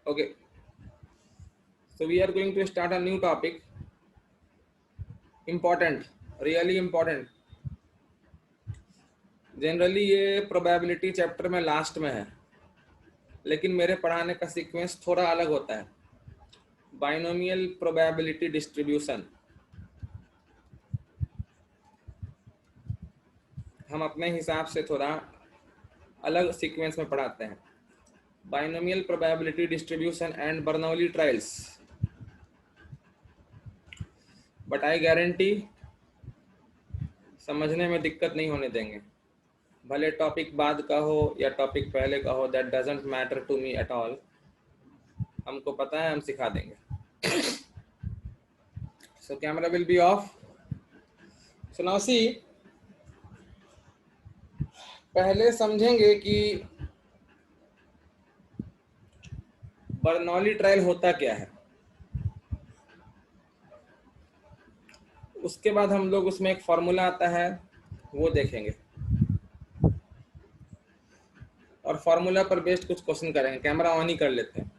Okay, so we are going to start a new topic. Important, really important. Generally ये probability chapter में last में है, लेकिन मेरे पढ़ाने का सीक्वेंस थोड़ा अलग होता है. बाइनोमियल प्रोबेबिलिटी डिस्ट्रीब्यूशन हम अपने हिसाब से थोड़ा अलग सीक्वेंस में पढ़ाते हैं. Binomial probability distribution and Bernoulli trials. But I guarantee समझने में दिक्कत नहीं होने देंगे. भले टॉपिक बाद का हो या टॉपिक पहले का हो, that doesn't matter to me at all. हमको पता है, हम सिखा देंगे. So camera will be off. So now see, पहले समझेंगे कि बर्नौली ट्रायल होता क्या है. उसके बाद हम लोग उसमें एक फॉर्मूला आता है वो देखेंगे, और फॉर्मूला पर बेस्ड कुछ क्वेश्चन करेंगे. कैमरा ऑन ही कर लेते हैं.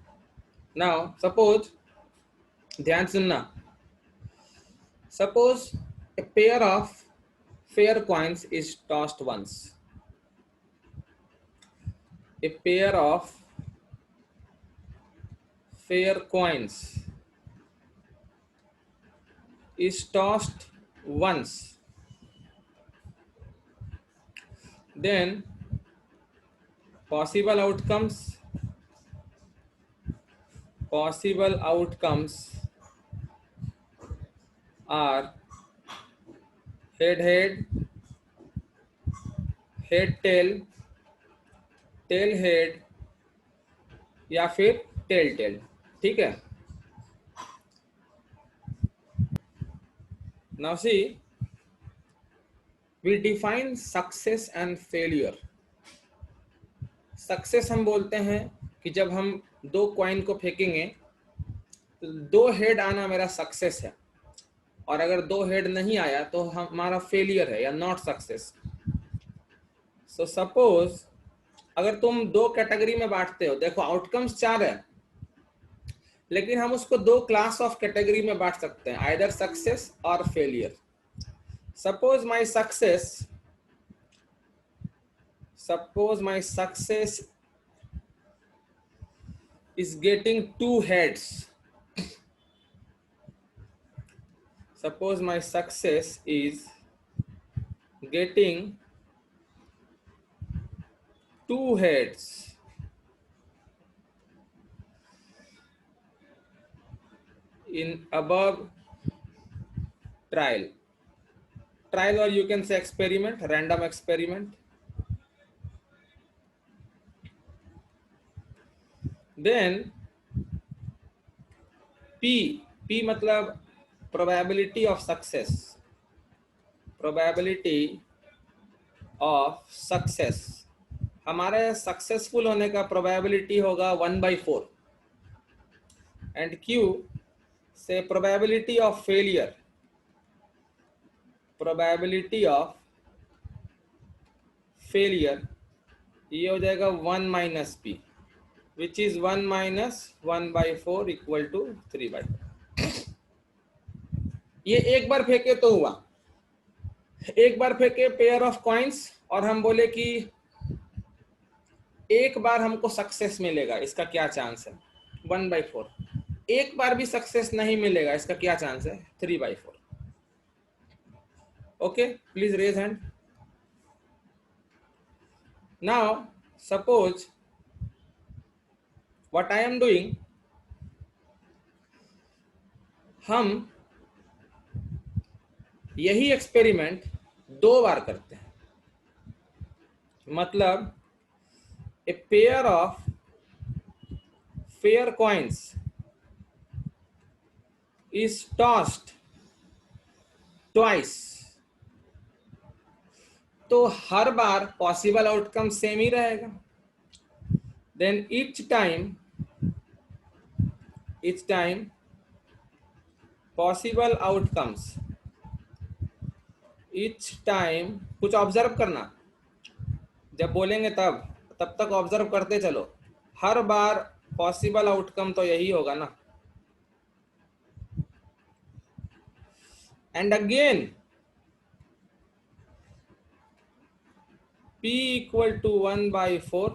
नाउ सपोज, ध्यान सुनना, suppose a pair of fair coins is tossed once. A pair of fair coins is tossed once, then possible outcomes are head head, head tail, tail head या फिर tell tell. ठीक है. Now see, we define success and failure. Success हम बोलते हैं कि जब हम दो कॉइन को फेंकेंगे तो दो हेड आना मेरा सक्सेस है, और अगर दो हेड नहीं आया तो हमारा फेलियर है या नॉट सक्सेस. सो सपोज अगर तुम दो कैटेगरी में बांटते हो, देखो आउटकम्स 4 है, लेकिन हम उसको दो क्लास ऑफ कैटेगरी में बांट सकते हैं, आइदर सक्सेस और failure. Suppose my success is getting 2 heads. Suppose my success is getting 2 heads. In above trial, or you can say experiment, random experiment. Then P मतलब probability of success. हमारे successful होने का probability होगा 1/4, and Q से probability of failure, ये हो जाएगा 1 - P, which is 1 - 1/4 equal to 3/4. ये एक बार फेंके तो हुआ, एक बार फेंके पेयर ऑफ कॉइन्स, और हम बोले कि एक बार हमको सक्सेस मिलेगा, इसका क्या चांस है? 1/4. एक बार भी सक्सेस नहीं मिलेगा, इसका क्या चांस है? 3/4. Okay, please raise hand. Now suppose what I am doing, हम यही एक्सपेरिमेंट 2 बार करते हैं. मतलब ए pair of fair coins is tossed twice, तो हर बार पॉसिबल आउटकम सेम ही रहेगा. Then each time possible outcomes, each time कुछ ऑब्जर्व करना, जब बोलेंगे तब तक ऑब्जर्व करते चलो. हर बार पॉसिबल आउटकम तो यही होगा ना। And again P equal to 1/4,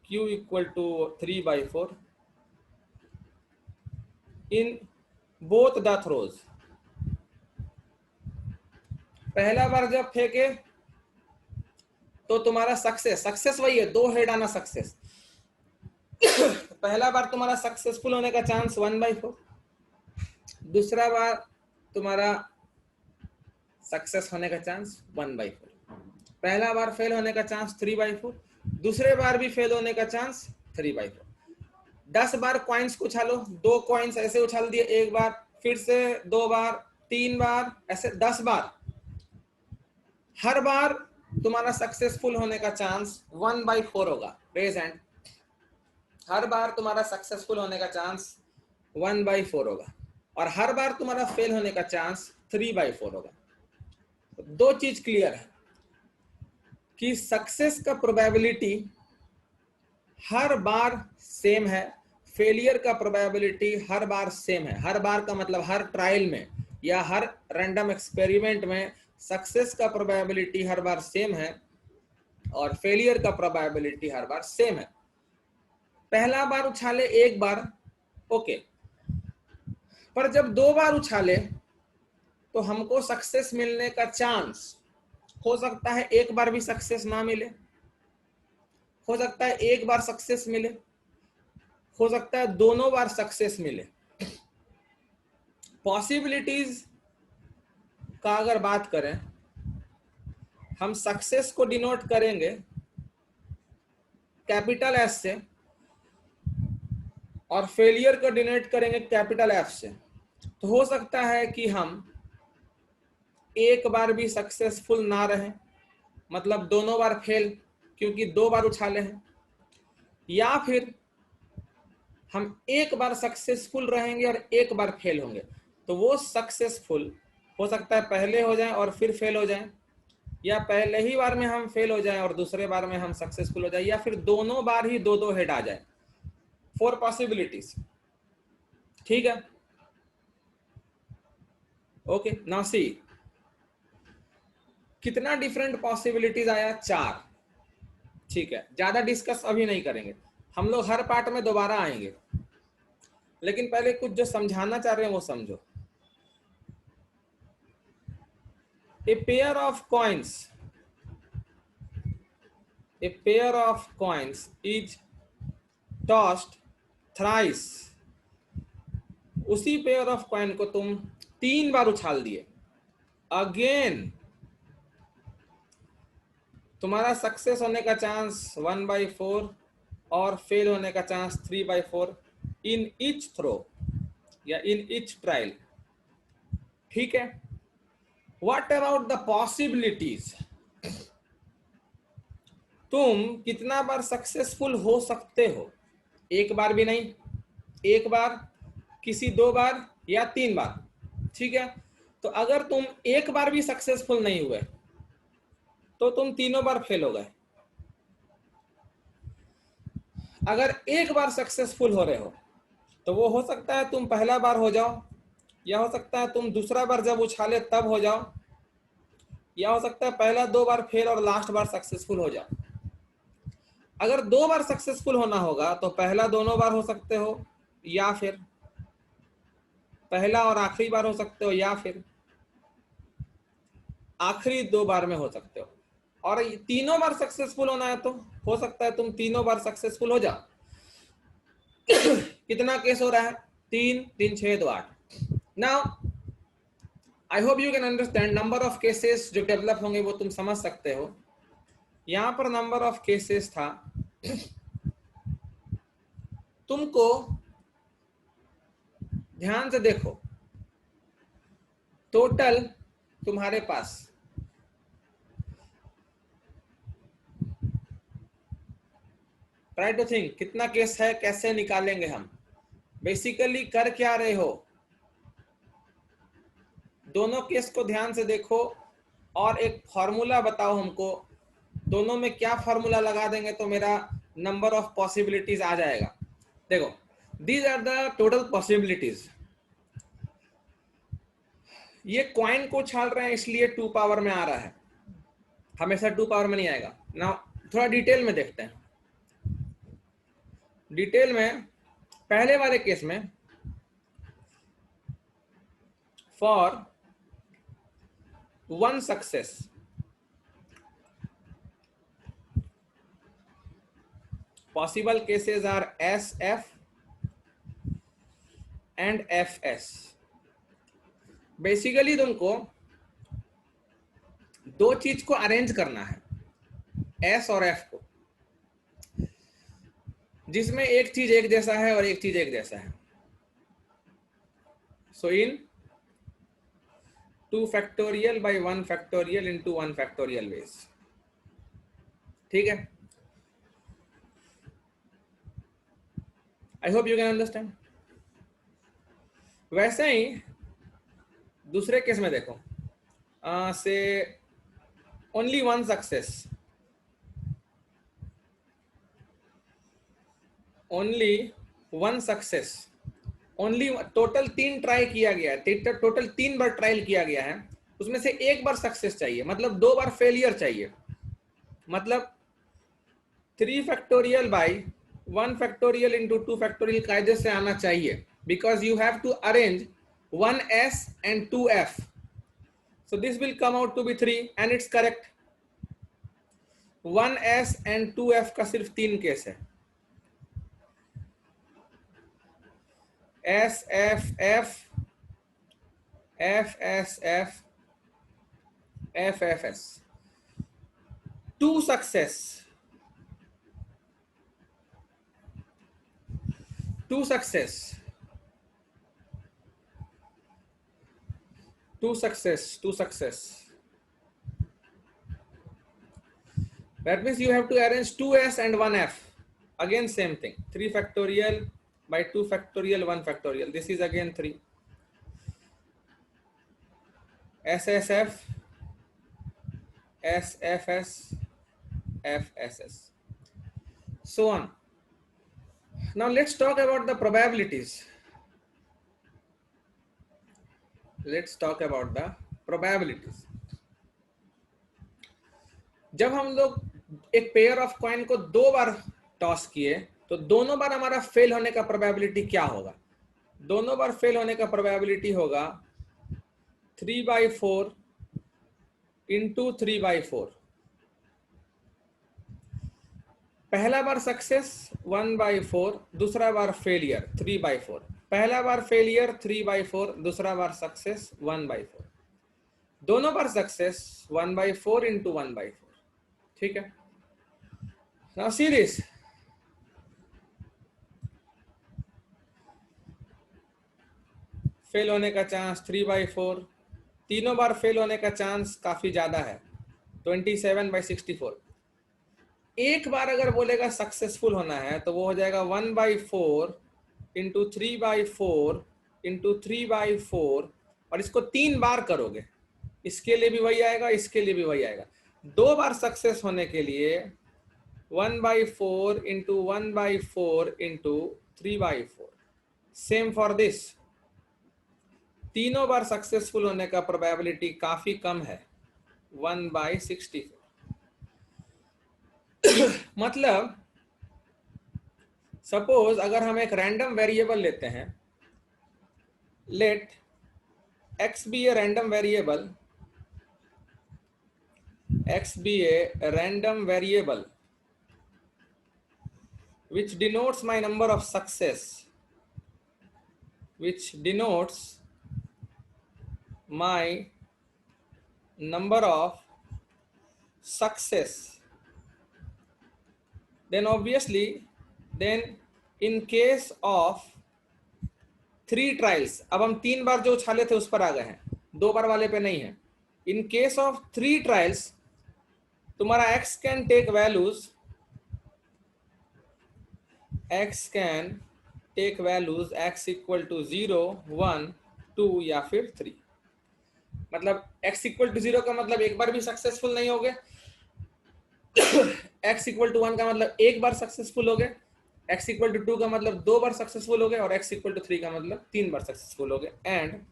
Q equal to 3/4 in both the throws। पहला बार जब फेंके तो तुम्हारा सक्सेस वही है, 2 हेड आना सक्सेस। पहला बार तुम्हारा सक्सेसफुल होने का चांस 1/4, दूसरा बार तुम्हारा सक्सेस होने का चांस 1/4। पहला बार फेल होने का चांस 3/4, दूसरे बार भी फेल होने का चांस 3/4। 10 बार कॉइन्स को उछालो, 2 कॉइन्स ऐसे उछाल दिए, एक बार फिर से 2 बार, 3 बार, ऐसे 10 बार। हर बार तुम्हारा सक्सेसफुल होने का चांस 1/4 होगा। Raise hand. हर बार तुम्हारा सक्सेसफुल होने का चांस 1/4 होगा और हर बार तुम्हारा फेल होने का चांस 3/4 होगा। तो 2 चीज क्लियर है कि सक्सेस का प्रोबेबिलिटी हर बार सेम है, फेलियर का प्रोबेबिलिटी हर बार सेम है। हर बार का मतलब हर ट्रायल में या हर रैंडम एक्सपेरिमेंट में सक्सेस का प्रोबेबिलिटी हर बार सेम है और फेलियर का प्रोबेबिलिटी हर बार सेम है। पहला बार उछाले एक बार ओके, पर जब 2 बार उछाले तो हमको सक्सेस मिलने का चांस हो सकता है एक बार भी सक्सेस ना मिले, हो सकता है एक बार सक्सेस मिले, हो सकता है दोनों बार सक्सेस मिले। पॉसिबिलिटीज का अगर बात करें, हम सक्सेस को डिनोट करेंगे कैपिटल एस से और फेलियर को डिनोट करेंगे कैपिटल एफ से। तो हो सकता है कि हम एक बार भी सक्सेसफुल ना रहे, मतलब दोनों बार फेल क्योंकि 2 बार उछाले हैं, या फिर हम एक बार सक्सेसफुल रहेंगे और एक बार फेल होंगे। तो वो सक्सेसफुल हो सकता है पहले हो जाए और फिर फेल हो जाए, या पहले ही बार में हम फेल हो जाए और दूसरे बार में हम सक्सेसफुल हो जाए, या फिर दोनों बार ही 2-2 हेड आ जाए। 4 पॉसिबिलिटीज। ठीक है, ओके। नाउ सी कितना डिफरेंट पॉसिबिलिटीज आया, 4। ठीक है, ज्यादा डिस्कस अभी नहीं करेंगे, हम लोग हर पार्ट में दोबारा आएंगे, लेकिन पहले कुछ जो समझाना चाह रहे हैं वो समझो। A pair of coins is tossed thrice। उसी पेयर ऑफ कॉइन को तुम 3 बार उछाल दिए, अगेन तुम्हारा सक्सेस होने का चांस 1/4 और फेल होने का चांस 3/4 इन ईच थ्रो या इन ईच ट्रायल। ठीक है, व्हाट अबाउट द पॉसिबिलिटीज? तुम कितना बार सक्सेसफुल हो सकते हो? एक बार भी नहीं, एक बार, किसी 2 बार या 3 बार। ठीक है, तो अगर तुम एक बार भी सक्सेसफुल नहीं हुए तो तुम तीनों बार फेल हो गए। अगर एक बार सक्सेसफुल हो रहे हो तो वो हो सकता है तुम पहला बार हो जाओ, या हो सकता है तुम दूसरा बार जब उछाले तब हो जाओ, या हो सकता है पहला 2 बार फेल और लास्ट बार सक्सेसफुल हो जाओ। अगर 2 बार सक्सेसफुल होना होगा तो पहला दोनों बार हो सकते हो, या फिर पहला और आखिरी बार हो सकते हो, या फिर आखिरी 2 बार में हो सकते हो। और तीनों बार सक्सेसफुल होना है तो हो सकता है तुम तीनों बार सक्सेसफुल हो जाओ। कितना केस हो रहा है? 3 3 6 2 8। Now I hope you can understand number of cases जो डेवलप होंगे वो तुम समझ सकते हो। यहां पर नंबर ऑफ केसेस था, तुमको ध्यान से देखो, टोटल तुम्हारे पास ट्राई टू थिंक कितना केस है, कैसे निकालेंगे हम। बेसिकली कर क्या रहे हो, दोनों केस को ध्यान से देखो और एक फॉर्मूला बताओ हमको, दोनों में क्या फॉर्मूला लगा देंगे तो मेरा नंबर ऑफ पॉसिबिलिटीज आ जाएगा। देखो, these are the total possibilities. ये क्वाइन को छाल रहे हैं इसलिए 2 पावर में आ रहा है, हमेशा 2 पावर में नहीं आएगा ना। थोड़ा डिटेल में देखते हैं। डिटेल में पहले वाले केस में for 1 success possible cases are SF and FS। Basically तुमको दो चीज को अरेंज करना है, S और F को, जिसमें एक चीज एक जैसा है और एक चीज एक जैसा है। सो इन 2 factorial by 1 factorial into 1 factorial veg. ठीक है, I hope you can understand. वैसे ही दूसरे केस में देखो, से only 1 success, only 1 success, only total 3 try किया गया है, टोटल 3 बार ट्रायल किया गया है, उसमें से 1 बार सक्सेस चाहिए, मतलब 2 बार फेलियर चाहिए। मतलब 3 factorial by 1 factorial into 2 factorial कायदे से आना चाहिए, because you have to arrange 1S and 2F, so this will come out to be 3 and it's correct। 1S and 2F का सिर्फ 3 केस है, SFF, FSF, FFS। 2 success, 2 success, 2 success, 2 success, that means you have to arrange 2S and 1F, again same thing, 3 factorial by 2 factorial 1 factorial, this is again 3, SSF, SFS, FSS, so on। Now let's talk about the probabilities। Let's talk about the probabilities। जब हम लोग एक pair of coin को 2 बार toss किए तो दोनों बार हमारा fail होने का प्रोबेबिलिटी क्या होगा? दोनों बार फेल होने का प्रोबेबिलिटी होगा 3/4 इंटू 3/4। पहला बार सक्सेस 1/4, दूसरा बार फेलियर 3/4। पहला बार फेलियर 3/4, दूसरा बार सक्सेस 1/4। दोनों बार सक्सेस 1/4 इंटू 1/4। ठीक है, नाउ सी दिस। फेल होने का चांस 3/4, तीनों बार फेल होने का चांस काफी ज्यादा है 27/64। एक बार अगर बोलेगा सक्सेसफुल होना है तो वो हो जाएगा 1/4 इंटू 3/4 इंटू 3/4, और इसको 3 बार करोगे, इसके लिए भी वही आएगा, इसके लिए भी वही आएगा। 2 बार सक्सेस होने के लिए 1/4 into 1/4 into 3/4। Same for this, तीनों बार सक्सेसफुल होने का प्रोबेबिलिटी काफी कम है 1/64। मतलब सपोज अगर हम एक रैंडम वेरिएबल लेते हैं, late x be a random variable, x be a random variable which denotes my number of success, which denotes my number of success, then obviously, then in case of 3 trials, अब हम 3 बार जो उछाले थे उस पर आ गए हैं, 2 बार वाले पे नहीं है। इन केस ऑफ 3 ट्रायल्स तुम्हारा x can take values, x can take values x equal to 0, 1, 2 या फिर 3। मतलब x इक्वल टू 0 का मतलब एक बार भी सक्सेसफुल नहीं होगे, x इक्वल टू 1 का मतलब एक बार सक्सेसफुल हो गए, x इक्वल टू 2 का मतलब 2 बार सक्सेसफुल हो गए, और x इक्वल टू 3 का मतलब 3 बार सक्सेसफुल हो गए। And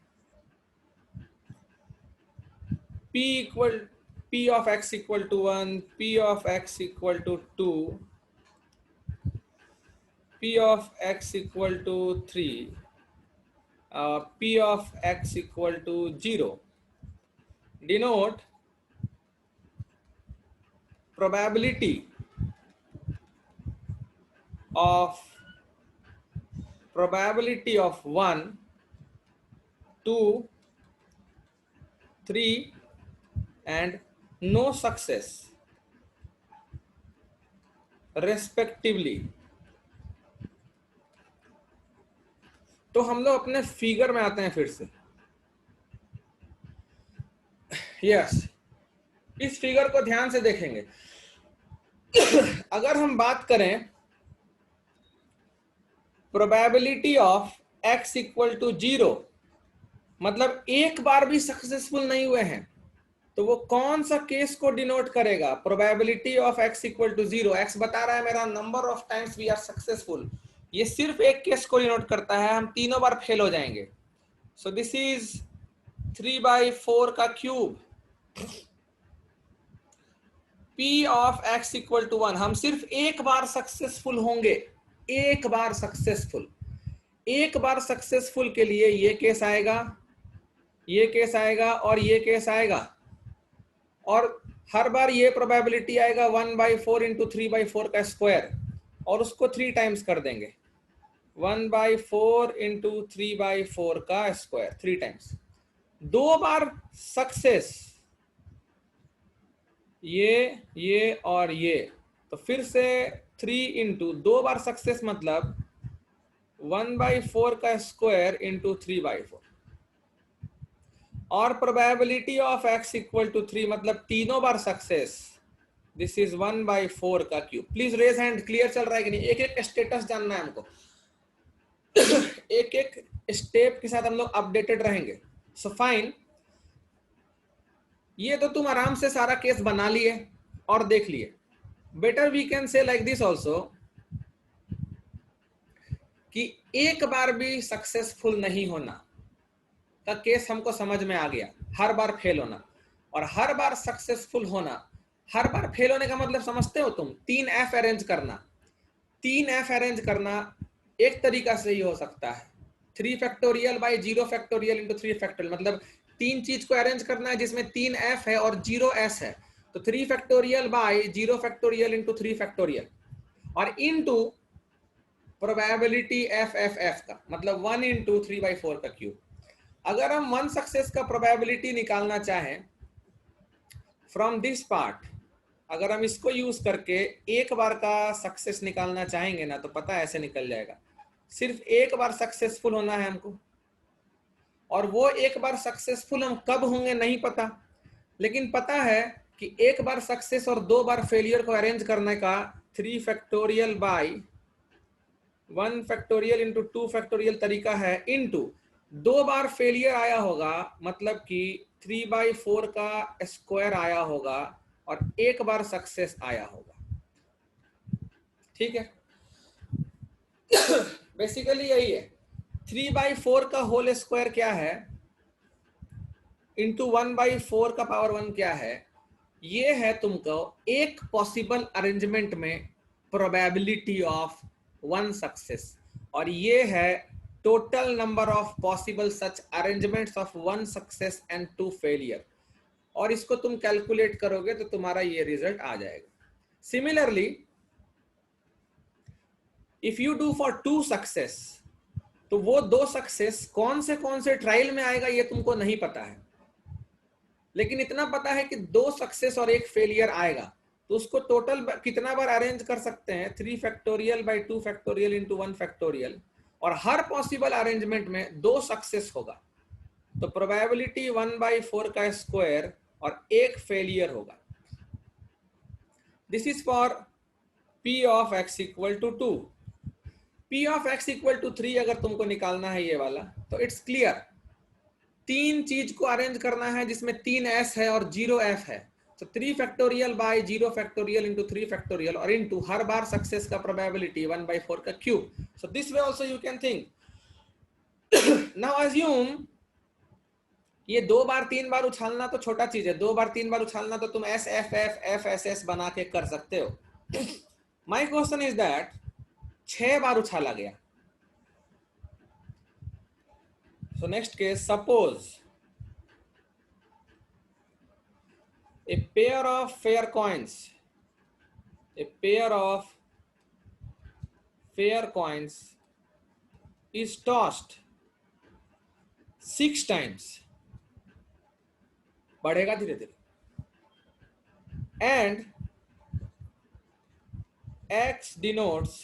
p of x equal to 1, p of x equal to 2, p of x equal to 3, p of x equal to 0 denote probability of 1, 2, 3 and no success respectively। तो हम लोग अपने figure में आते हैं फिर से। यस, इस फिगर को ध्यान से देखेंगे। अगर हम बात करें probability of x equal to 0, मतलब एक बार भी सक्सेसफुल नहीं हुए हैं, तो वो कौन सा केस को डिनोट करेगा? Probability of x equal to 0, x बता रहा है मेरा number of times we are successful, ये सिर्फ एक केस को डिनोट करता है, हम तीनों बार फेल हो जाएंगे। सो दिस इज 3/4 का cube. p of x equal to 1, हम सिर्फ एक बार सक्सेसफुल होंगे, एक बार सक्सेसफुल। एक बार सक्सेसफुल के लिए ये केस आएगा, ये केस आएगा और ये केस आएगा, और हर बार ये प्रोबेबिलिटी आएगा 1/4 इंटू 3/4 का स्क्वायर, और उसको 3 टाइम्स कर देंगे। 1/4 इंटू 3/4 का स्क्वायर 3 टाइम्स। 2 बार सक्सेस, ये और ये, तो फिर से 3 इंटू 2 बार सक्सेस मतलब 1/4 का स्क्वायर इंटू 3/4, और probability of x equal to 3 मतलब तीनों बार सक्सेस, दिस इज 1/4 का cube. Please raise hand, clear चल रहा है कि नहीं? एक एक स्टेटस जानना है हमको। एक एक स्टेप के साथ हम लोग अपडेटेड रहेंगे। सो फाइन, ये तो तुम आराम से सारा केस बना लिए और देख लिए। Better we can say like this also कि एक बार भी सक्सेसफुल नहीं होना का केस हमको समझ में आ गया, हर बार फेल होना, और हर बार सक्सेसफुल होना। हर बार फेल होने का मतलब समझते हो तुम? 3F अरेंज करना। 3F अरेंज करना एक तरीका से ही हो सकता है, 3 factorial by 0 factorial into 3 factorial, मतलब 3 चीज को अरेंज करना है जिसमें 3F है और 0S है, तो 3 factorial by 0 factorial into 3 factorial, और इनटू प्रोबेबिलिटी FFF का मतलब 1 इंटू 3/4 का क्यूब। अगर हम 1 सक्सेस का प्रोबेबिलिटी निकालना चाहें फ्रॉम दिस पार्ट, अगर हम इसको यूज करके एक बार का सक्सेस निकालना चाहेंगे ना, तो पता है ऐसे निकल जाएगा। सिर्फ एक बार सक्सेसफुल होना है हमको, और वो एक बार सक्सेसफुल हम कब होंगे नहीं पता, लेकिन पता है कि एक बार सक्सेस और 2 बार फेलियर को अरेंज करने का 3 factorial by 1 factorial into 2 factorial तरीका है, इनटू 2 बार फेलियर आया होगा मतलब कि 3/4 का स्क्वायर आया होगा, और एक बार सक्सेस आया होगा। ठीक है, बेसिकली यही है। 3/4 का होल स्क्वायर क्या है इंटू 1/4 का पावर 1 क्या है, ये है तुमको एक पॉसिबल अरेंजमेंट में प्रोबेबिलिटी ऑफ 1 सक्सेस, और ये है total number of possible such arrangements of 1 success and 2 failure, और इसको तुम कैलकुलेट करोगे तो तुम्हारा ये रिजल्ट आ जाएगा। Similarly if you do for 2 success, तो वो 2 सक्सेस कौन से ट्रायल में आएगा ये तुमको नहीं पता है, लेकिन इतना पता है कि 2 सक्सेस और 1 फेलियर आएगा, तो उसको टोटल कितना बार अरेंज कर सकते हैं? 3 factorial by 2 factorial into 1 factorial, और हर पॉसिबल अरेंजमेंट में 2 सक्सेस होगा, तो प्रोबेबिलिटी 1/4 का स्क्वायर और 1 फेलियर होगा। This is for p of x equal to 2। p of x equal to 3 अगर तुमको निकालना है ये वाला, तो इट्स क्लियर, 3 चीज को अरेंज करना है जिसमें 3S है और 0F है, So 3 factorial by 0 factorial into 3 factorial और into हर बार सक्सेस का probability 1/4 का cube. So this way also you can think. Now assume ये 2 बार 3 बार उछालना तो छोटा चीज है. 2 बार 3 बार उछालना तो तुम S F F F S S बना के कर सकते हो. माई क्वेश्चन इज दैट 6 बार उछाला गया. So next case, suppose a pair of fair coins is tossed 6 times, बढ़ेगा धीरे धीरे, and x denotes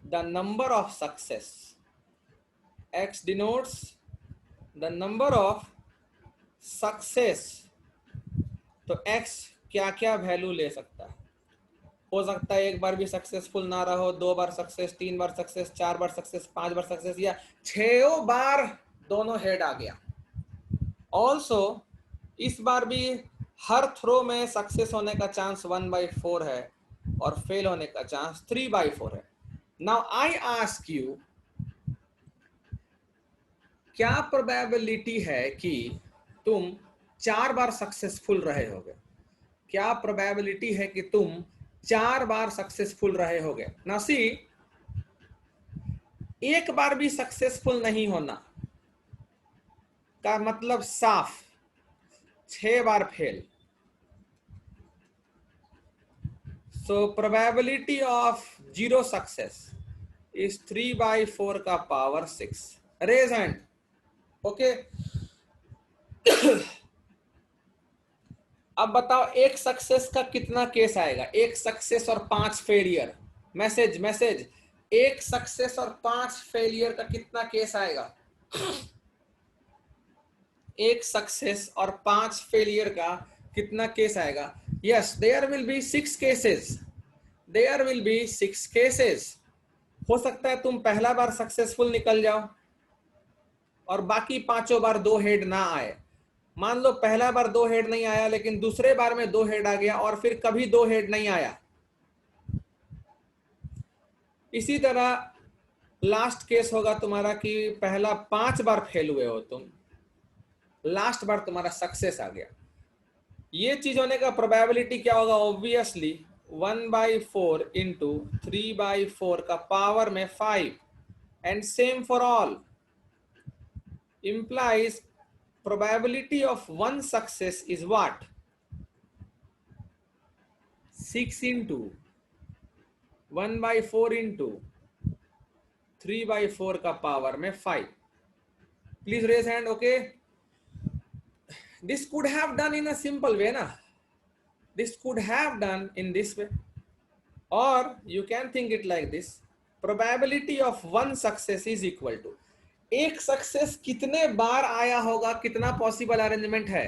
the number of success. X denotes the number of success. तो x क्या क्या वैल्यू ले सकता है? हो सकता है एक बार भी सक्सेसफुल ना रहो, 2 बार सक्सेस, 3 बार सक्सेस, 4 बार सक्सेस, 5 बार सक्सेस, या 6 बार दोनों हेड आ गया. ऑल्सो इस बार भी हर थ्रो में सक्सेस होने का चांस 1/4 है और फेल होने का चांस 3/4 है. नाउ आई आस्क यू, क्या प्रोबेबिलिटी है कि तुम 4 बार सक्सेसफुल रहे होगे? क्या प्रोबेबिलिटी है कि तुम 4 बार सक्सेसफुल रहे होगे? ना सी, एक बार भी सक्सेसफुल नहीं होना का मतलब साफ 6 बार fail. So probability of 0 success is 3/4 का पावर 6. Raise hand. ओके, अब बताओ एक सक्सेस का कितना केस आएगा? एक सक्सेस और 5 फेलियर. मैसेज. एक सक्सेस और 5 फेलियर का कितना केस आएगा? एक सक्सेस और 5 फेलियर का कितना केस आएगा? Yes, there will be 6 cases. There will be 6 cases. हो सकता है तुम पहला बार सक्सेसफुल निकल जाओ और बाकी 5 बार 2 हेड ना आए. मान लो पहला बार 2 हेड नहीं आया, लेकिन दूसरे बार में 2 हेड आ गया और फिर कभी 2 हेड नहीं आया. इसी तरह लास्ट केस होगा तुम्हारा कि पहला 5 बार फेल हुए हो तुम, लास्ट बार तुम्हारा सक्सेस आ गया. ये चीज होने का प्रोबेबिलिटी क्या होगा? ऑब्वियसली 1/4 इंटू 3/4 का पावर में 5. And same for all. implies probability of 1 success is what? 6 into 1/4 into 3/4 का पावर में 5. Please raise hand. Okay, this could have done in a simple way na. This could have done in this way, or you can think it like this. Probability of 1 success is equal to, एक success कितने बार आया होगा, कितना possible arrangement है.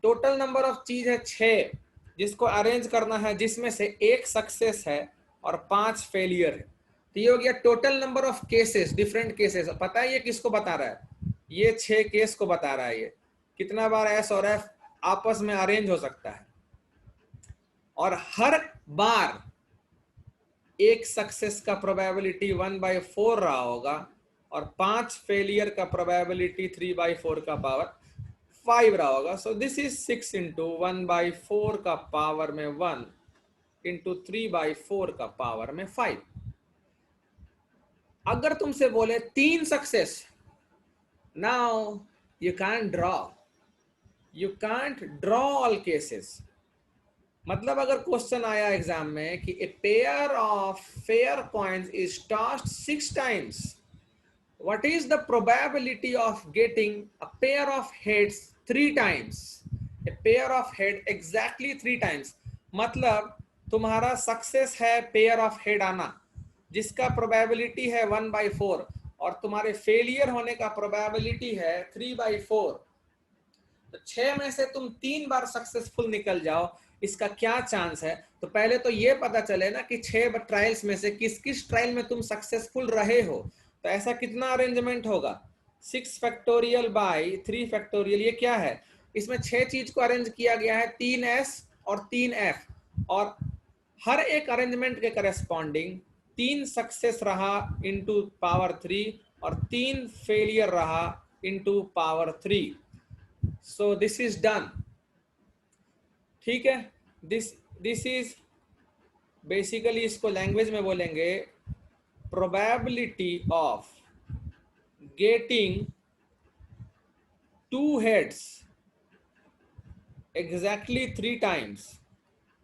Total number of चीज है 6 जिसको arrange करना है, जिसमें से एक सक्सेस है और 5 फेलियर है. तो ये हो गया total number of cases, different cases. पता है ये किसको बता रहा है? ये 6 केस को बता रहा है. ये कितना बार एस और एफ आपस में अरेंज हो सकता है, और हर बार एक सक्सेस का प्रोबेबिलिटी 1/4 रहा होगा और 5 फेलियर का प्रोबेबिलिटी 3/4 का पावर 5 रहा होगा. सो दिस इज 6 इंटू 1/4 का पावर में 1 इंटू 3/4 का पावर में 5. अगर तुमसे बोले 3 success, now you can't draw all cases. मतलब अगर क्वेश्चन आया एग्जाम में कि ए pair of fair coins is tossed 6 times, what is the probability of getting a pair of heads 3 times? A pair of head exactly 3 times. मतलब तुम्हारा success है pair of head आना, जिसका प्रोबेबिलिटी है 1/4, और तुम्हारे फेलियर होने का प्रोबेबिलिटी है 3/4. तो 6 में से तुम 3 बार सक्सेसफुल निकल जाओ, इसका क्या चांस है? तो पहले तो ये पता चले ना कि 6 ट्रायल्स में से किस किस ट्रायल में तुम सक्सेसफुल रहे हो. तो ऐसा कितना अरेंजमेंट होगा? 6 फैक्टोरियल बाय 3 फैक्टोरियल. ये क्या है? इसमें 6 चीज को अरेंज किया गया है, 3s और 3f, और हर एक अरेंजमेंट के करस्पॉन्डिंग 3 सक्सेस रहा इंटू पावर 3 और 3 फेलियर रहा into power 3. So this is done. ठीक है, दिस इज बेसिकली, इसको लैंग्वेज में बोलेंगे probability of getting 2 heads exactly 3 times.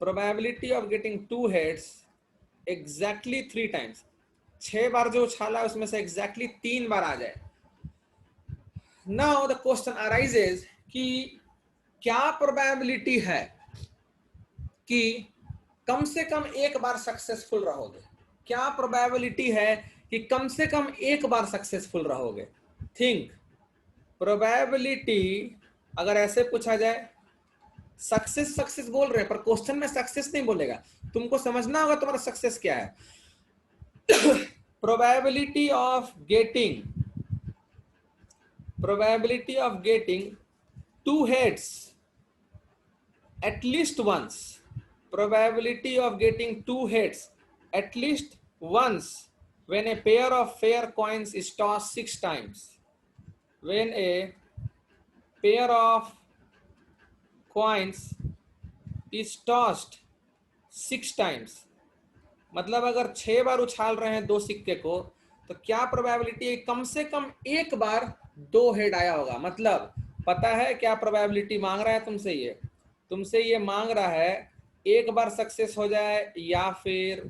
Probability of getting 2 heads exactly 3 times. 6 बार जो उछाला है उसमें से exactly 3 बार आ जाए. Now the question arises कि क्या प्रोबेबिलिटी है कि कम से कम एक बार सक्सेसफुल रहोगे? क्या प्रोबेबिलिटी है कि कम से कम एक बार सक्सेसफुल रहोगे? थिंक. प्रोबेबिलिटी अगर ऐसे पूछा जाए, सक्सेस सक्सेस बोल रहे हैं पर क्वेश्चन में सक्सेस नहीं बोलेगा, तुमको समझना होगा तुम्हारा सक्सेस क्या है. Probability of getting 2 heads at least once. Probability of getting 2 heads at least once when a pair of fair coins is tossed 6 times. When a pair of coins is tossed 6 times, मतलब अगर 6 बार उछाल रहे हैं 2 सिक्के को, तो क्या probability है कम से कम एक बार 2 हेड आया होगा? मतलब पता है क्या प्रोबेबिलिटी मांग रहा है तुमसे ये मांग रहा है एक बार सक्सेस हो जाए या फिर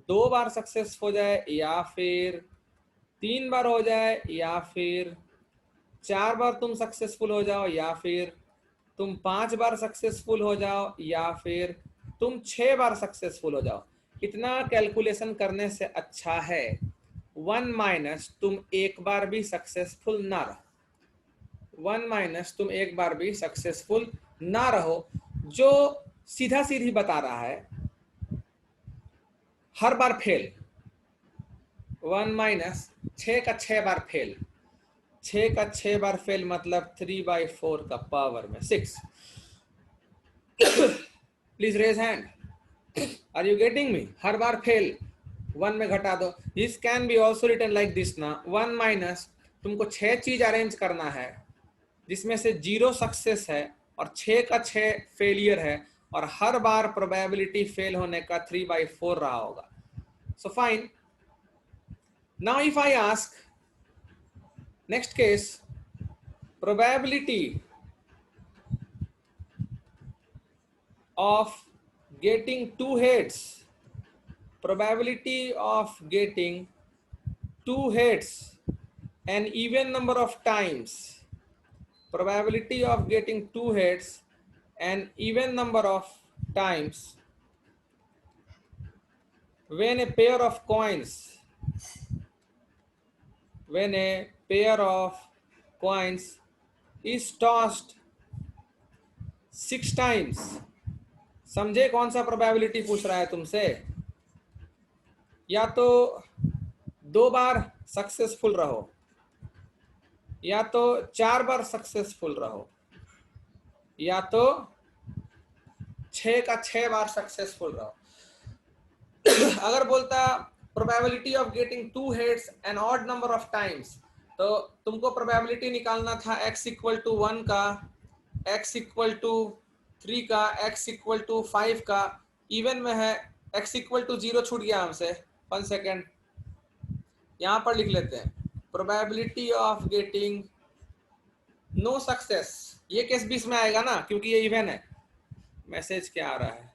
2 बार सक्सेस हो जाए या फिर 3 बार हो जाए या फिर 4 बार तुम सक्सेसफुल हो जाओ या फिर तुम 5 बार सक्सेसफुल हो जाओ या फिर तुम 6 बार सक्सेसफुल हो जाओ. इतना कैलकुलेशन करने से अच्छा है 1 माइनस तुम एक बार भी सक्सेसफुल ना रहो, जो सीधा सीधी बता रहा है हर बार फेल. 1 माइनस 6 का 6 बार फेल, 6 का 6 बार फेल मतलब 3/4 का पावर में 6. Please raise hand. Are you getting me? हर बार फेल 1 में घटा दो. This can be also written like this ना. 1 माइनस तुमको 6 चीज अरेंज करना है जिसमें से 0 सक्सेस है और 6 का 6 फेलियर है, और हर बार प्रोबेबिलिटी फेल होने का 3/4 रहा होगा. So fine. Now if I ask next case, probability of getting 2 heads, an even number of times, probability of getting 2 heads an even number of times when a pair of coins is tossed 6 times. समझे कौन सा probability पूछ रहा है तुमसे? या तो 2 बार successful रहो या तो 4 बार सक्सेसफुल रहो या तो 6 का 6 बार सक्सेसफुल रहो. अगर बोलता probability of getting 2 heads an odd number of times, तो तुमको प्रोबेबिलिटी निकालना था x = 1 का, x = 3 का, x = 5 का. इवन में है x = 0 छूट गया हमसे. 1 सेकेंड यहाँ पर लिख लेते हैं. Probability of getting no success, ये केस 20 में आएगा ना क्योंकि ये इवन है. मैसेज क्या आ रहा है?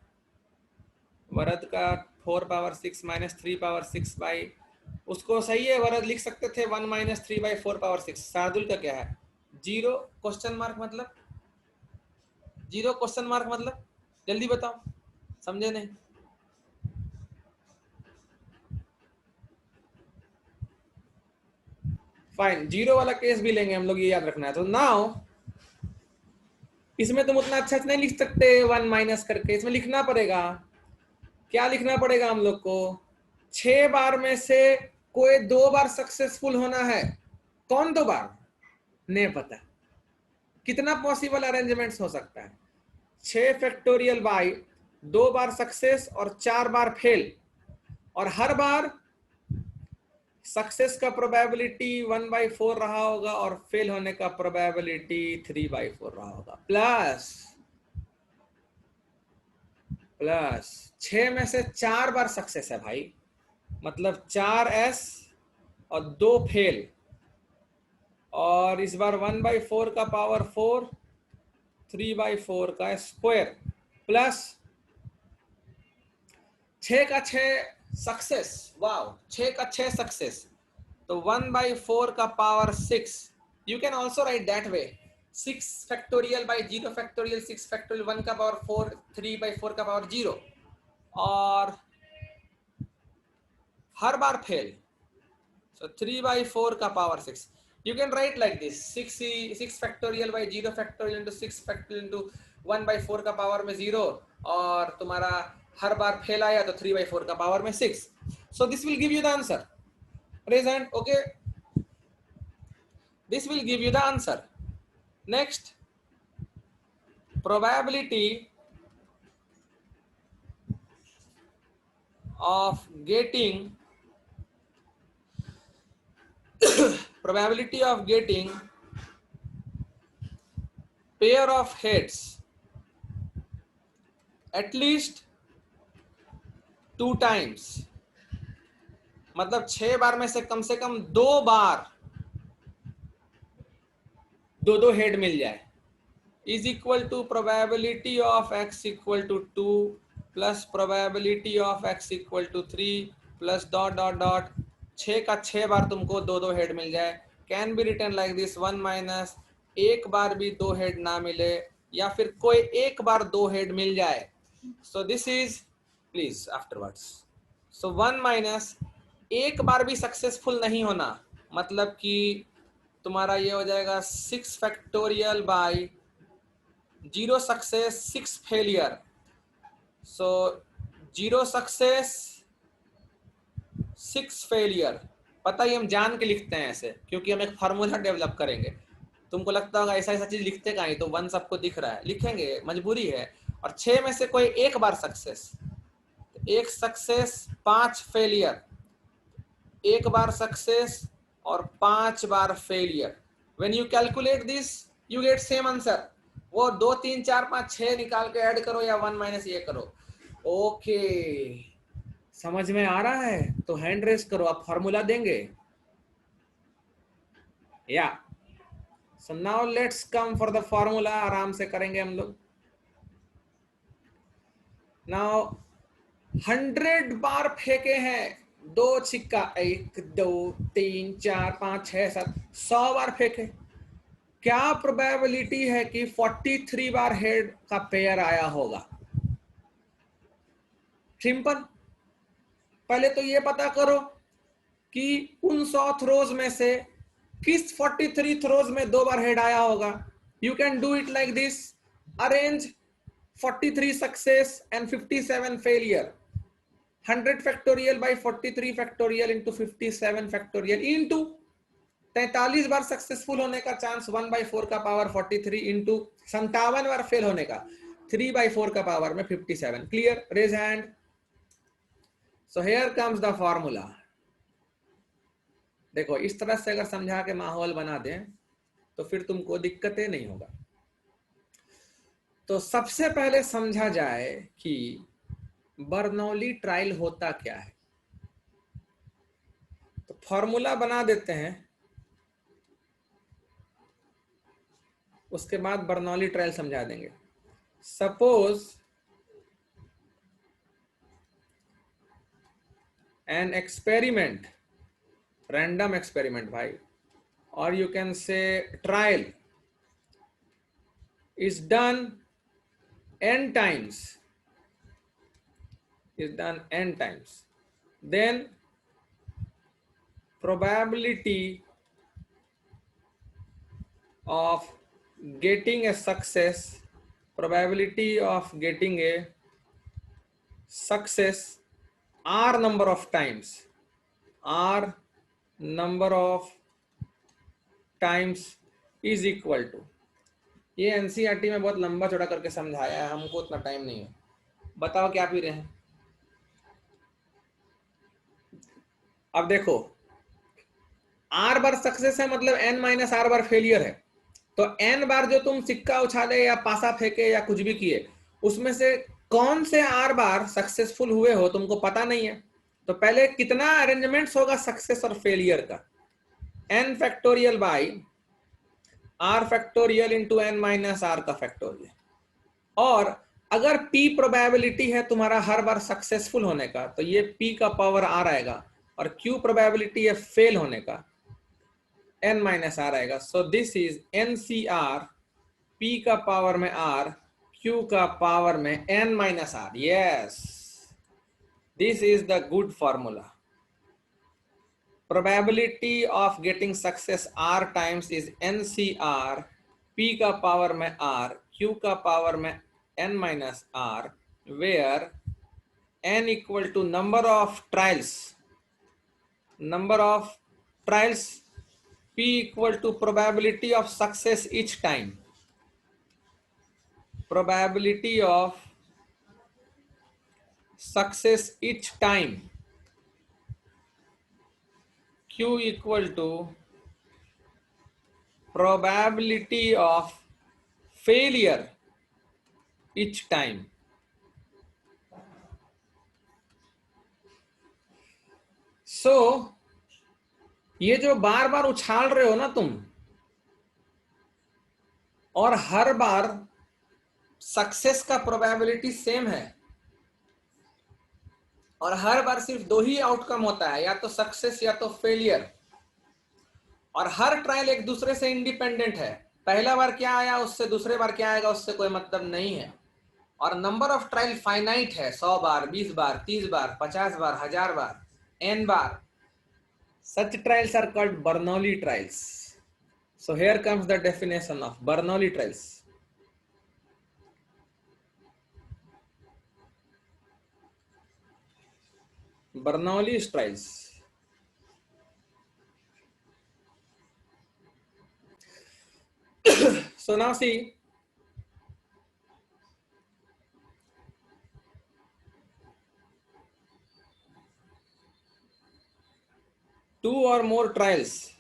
वरद का 4/6 - 3/6 बाई, उसको सही है वरद लिख सकते थे 1 - 3/4/6. शार्दुल का क्या है? 0 क्वेश्चन मार्क मतलब 0 क्वेश्चन मार्क मतलब जल्दी बताओ, समझे नहीं? फाइन, 0 वाला केस भी लेंगे हम लोग, ये याद रखना है. तो नाउ इसमें तुम उतना अच्छा नहीं लिख सकते 1 माइनस करके, इसमें लिखना पड़ेगा. क्या लिखना पड़ेगा हम लोग को? 6 बार में से कोई 2 बार सक्सेसफुल होना है. कौन 2 बार? नहीं पता. कितना पॉसिबल अरेंजमेंट्स हो सकता है? 6 फैक्टोरियल बाई 2 बार सक्सेस और 4 बार फेल, और हर बार सक्सेस का प्रोबेबिलिटी 1/4 रहा होगा और फेल होने का प्रोबेबिलिटी 3/4 रहा होगा, प्लस 6 में से 4 बार सक्सेस है भाई, मतलब 4s और 2 फेल, और इस बार 1/4 का पावर 4, 3/4 का स्क्वायर, प्लस 6 का 6 सक्सेस, वाओ 6 का 6 सक्सेस, तो 1/4 का power 6, you can also right that way, 6 factorial by 0 factorial, 6 factorial 1 का पावर 4, 3/4 का पावर 0, और हर बार फेल, so 3/4 का power 6. You can write like this, 6 factorial by 0 factorial into 6 factorial into 1/4 का पावर में 0, और तुम्हारा हर बार फेल आया तो 3/4 का पावर में 6. So this will give you the answer. Raise hand. Okay, this will give you the answer. Next, probability of getting pair of heads at least 2 times, मतलब 6 बार में से कम 2 बार 2 हेड मिल जाए, is equal to probability of x equal to 2 plus probability of x equal to 3 plus dot dot dot 6 का 6 बार तुमको 2 head मिल जाए, can be written like this 1 minus एक बार भी 2 हेड ना मिले, या फिर कोई एक बार 2 हेड मिल जाए. सो this is, please afterwards, so 1 minus एक बार भी सक्सेसफुल नहीं होना, मतलब कि तुम्हारा ये हो जाएगा 6 factorial by 0 success 6 failure, so 0 success 6 failure. पता ही हम जान के लिखते हैं ऐसे, क्योंकि हम एक फार्मूला डेवलप करेंगे. तुमको लगता होगा ऐसा ऐसा चीज लिखते का ही, तो 1 सबको दिख रहा है, लिखेंगे, मजबूरी है. और 6 में से कोई एक बार सक्सेस, एक सक्सेस 5 फेलियर, एक बार सक्सेस और 5 बार failure. When you calculate this you get same answer. वो 2 3 4 5 6 निकाल के ऐड करो या 1 माइनस ये करो. ओके, समझ में आ रहा है? तो हैंड रेस करो, आप फॉर्मूला देंगे या. So now let's come for the formula. आराम से करेंगे हम लोग. नाउ 100 बार फेंके हैं, 2 छिक्का, 1 2 3 4 5 6 7, 100 बार फेंके, क्या प्रोबेबिलिटी है कि 43 बार हेड का पेयर आया होगा? सिंपल. पहले तो ये पता करो कि उन 100 थ्रोज में से किस 43 थ्रोज में 2 बार हेड आया होगा. You can do it like this, arrange 43 success and 57 failure, 100 factorial by 43 factorial into 57 factorial into 43 bar successful होने का चांस 1/4 का पावर 43 इंटू 57 बार फेल होने का 3/4 का पावर में 57. Clear? Raise hand. So here comes the formula. देखो, इस तरह से अगर समझा के माहौल बना दें तो फिर तुमको दिक्कतें नहीं होगा. तो सबसे पहले समझा जाए कि बर्नौली ट्रायल होता क्या है. तो फॉर्मूला बना देते हैं, उसके बाद बर्नौली ट्रायल समझा देंगे. Suppose an experiment, random experiment भाई, और you can say trial is done n times, then probability of getting a success, r number of times is equal to ये एनसीईआरटी में बहुत लंबा चौड़ा करके समझाया है, हमको उतना टाइम नहीं है। बताओ क्या पी रहे हैं? अब देखो, आर बार सक्सेस है मतलब एन माइनस आर बार फेलियर है। तो एन बार जो तुम सिक्का उछाले या पासा फेंके या कुछ भी किए, उसमें से कौन से आर बार सक्सेसफुल हुए हो तुमको पता नहीं है। तो पहले कितना अरेंजमेंट्स होगा सक्सेस और फेलियर का? N factorial by r factorial into n minus r का फैक्टोरियल। और अगर p प्रोबेबिलिटी है तुम्हारा हर बार सक्सेसफुल होने का, तो ये p का पावर r आएगा, और q प्रोबेबिलिटी है फेल होने का, n माइनस आर आएगा। So this is NCR, p का पावर में r, q का पावर में n minus r. Yes, this is the good formula. probability of getting success r times is NCR, p का power में r, q का power में n minus r, where n equal to number of trials, p equal to probability of success each time, probability of success each time, q equal to probability of failure each time. So ये जो बार बार उछाल रहे हो ना तुम, और हर बार success का probability same है, और हर बार सिर्फ दो ही आउटकम होता है, या तो सक्सेस या तो फेलियर, और हर ट्रायल एक दूसरे से इंडिपेंडेंट है। पहला बार क्या आया उससे दूसरे बार क्या आएगा उससे कोई मतलब नहीं है। और नंबर ऑफ ट्रायल फाइनाइट है, 100 बार, 20 बार, 30 बार, 50 बार, 1000 बार, n bar. Such trials are called Bernoulli trials. So here comes the definition of Bernoulli trials. Bernoulli trials. So now see, two or more trials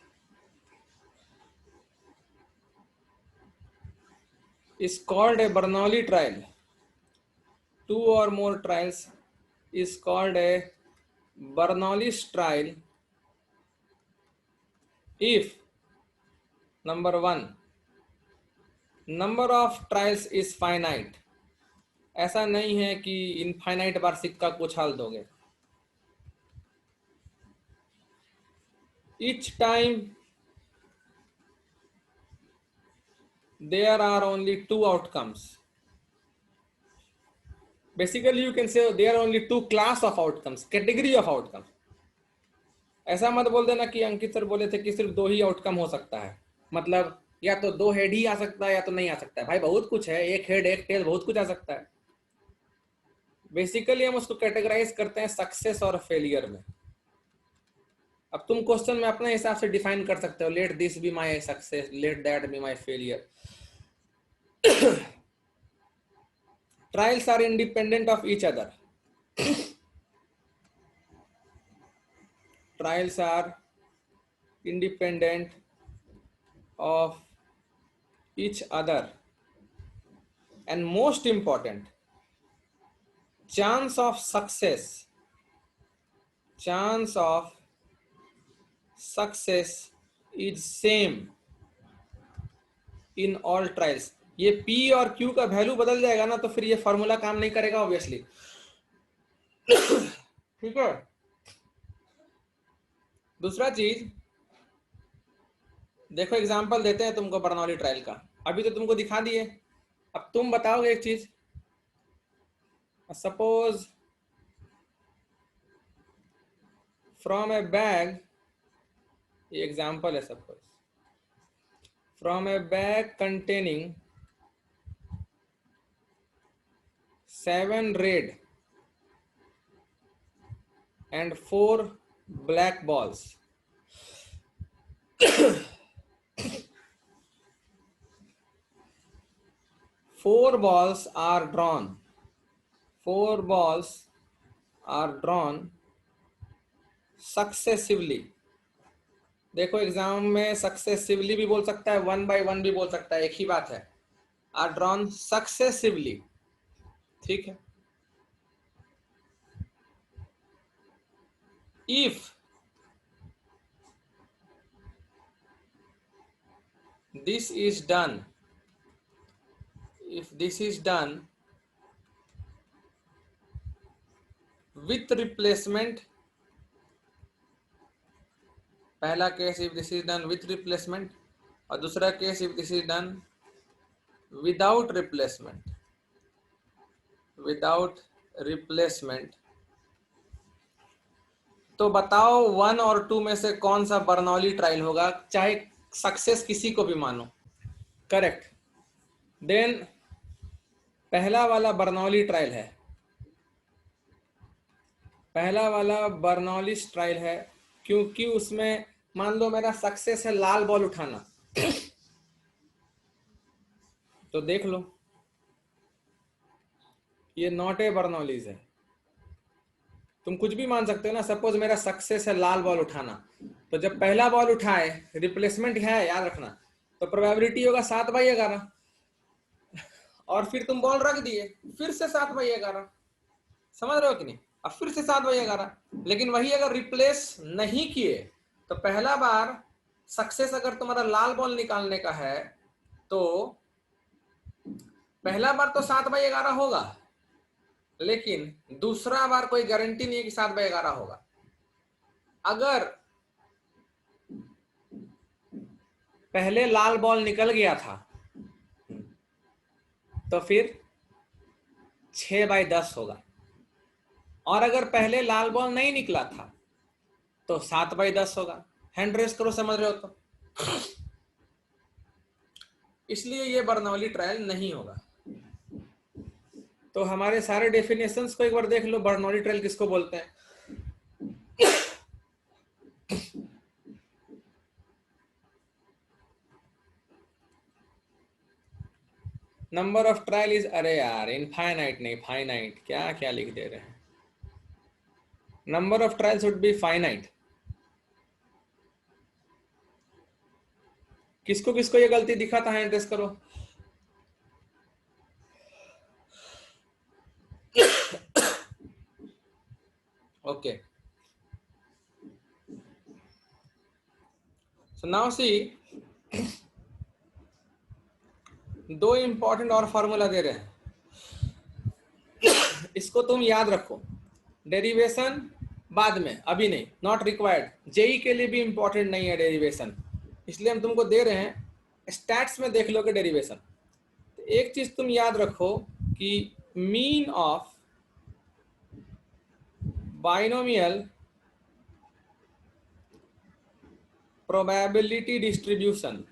is called a Bernoulli trial. Two or more trials is called a Bernoulli's trial if number one, number of trials is finite. ऐसा नहीं है कि infinite बार सिक्का को उछाल दोगे। Each time there are only two outcomes. Basically you can say there are only two class of outcomes, category of outcomes. ऐसा मत बोल देना कि अंकित सर बोले थे कि सिर्फ दो ही आउटकम हो सकता है, मतलब या तो दो हेड ही आ सकता है या तो नहीं आ सकता है। भाई बहुत कुछ है, एक हेड एक टेल, बहुत कुछ आ सकता है। बेसिकली हम उसको कैटेगराइज करते हैं सक्सेस और फेलियर में। अब तुम क्वेश्चन में अपने हिसाब से डिफाइन कर सकते हो, let this be my success, let that be my failure. Trials are independent of each other. Trials are independent of each other, and most important, chance of success is same in all trials. ये P और Q का value बदल जाएगा ना तो फिर ये formula काम नहीं करेगा ऑब्वियसली। ठीक है। दूसरा चीज देखो, एग्जांपल देते हैं तुमको बर्नौली ट्रायल का, अभी तो तुमको दिखा दिए। अब तुम बताओगे एक चीज, सपोज फ्रॉम ए बैग, ये एग्जांपल है, suppose from A bag containing 7 red and 4 black balls, 4 balls are drawn. 4 balls are drawn successively. देखो एग्जाम में सक्सेसिवली भी बोल सकता है, 1 by 1 भी बोल सकता है, एक ही बात है. Are drawn successively. ठीक है. If this is done, if this is done with replacement, पहला case if this is done with replacement और दूसरा case if this is done without replacement, without replacement, तो बताओ 1 और 2 में से कौन सा बर्नौली ट्रायल होगा, चाहे सक्सेस किसी को भी मानो. करेक्ट. देन पहला वाला बर्नौली ट्रायल है, पहला वाला बर्नौलिस ट्रायल है, क्योंकि उसमें मान लो मेरा सक्सेस है लाल बॉल उठाना, तो देख लो ये नॉट ए बर्नौलिस है. तुम कुछ भी मान सकते हो ना. सपोज मेरा सक्सेस है लाल बॉल उठाना, तो जब पहला बॉल उठाए, रिप्लेसमेंट है याद रखना, तो प्रोबेबिलिटी होगा 7/11, और फिर तुम बॉल रख दिए, फिर से 7/11. समझ रहे हो कि नहीं. अब फिर से 7/11, लेकिन वही अगर रिप्लेस नहीं किए, तो पहला बार सक्सेस अगर तुम्हारा लाल बॉल निकालने का है, तो पहला बार तो 7/11 होगा, लेकिन दूसरा बार कोई गारंटी नहीं है कि 7/11 होगा. अगर पहले लाल बॉल निकल गया था, तो फिर 6/10 होगा, और अगर पहले लाल बॉल नहीं निकला था, तो 7/10 होगा. हैंड रेस करो, समझ रहे हो तो. इसलिए ये बर्नौली ट्रायल नहीं होगा. तो हमारे सारे डेफिनेशंस को एक बार देख लो. बर्नौली ट्रायल किसको बोलते हैं? नंबर ऑफ ट्रायल इज, अरे यार इनफाइनाइट नहीं फाइनाइट, क्या क्या लिख दे रहे हैं. Number of trial should be finite. किसको किसको ये गलती दिखा था, हैंड रेस करो. ओके. सो नाउ सी, दो इंपॉर्टेंट और फॉर्मूला दे रहे हैं, इसको तुम याद रखो. डेरिवेशन बाद में, अभी नहीं, नॉट रिक्वायर्ड. जेई के लिए भी इंपॉर्टेंट नहीं है डेरिवेशन, इसलिए हम तुमको दे रहे हैं. स्टैट्स में देख लोगे डेरिवेशन. तो एक चीज तुम याद रखो कि mean of binomial probability distribution,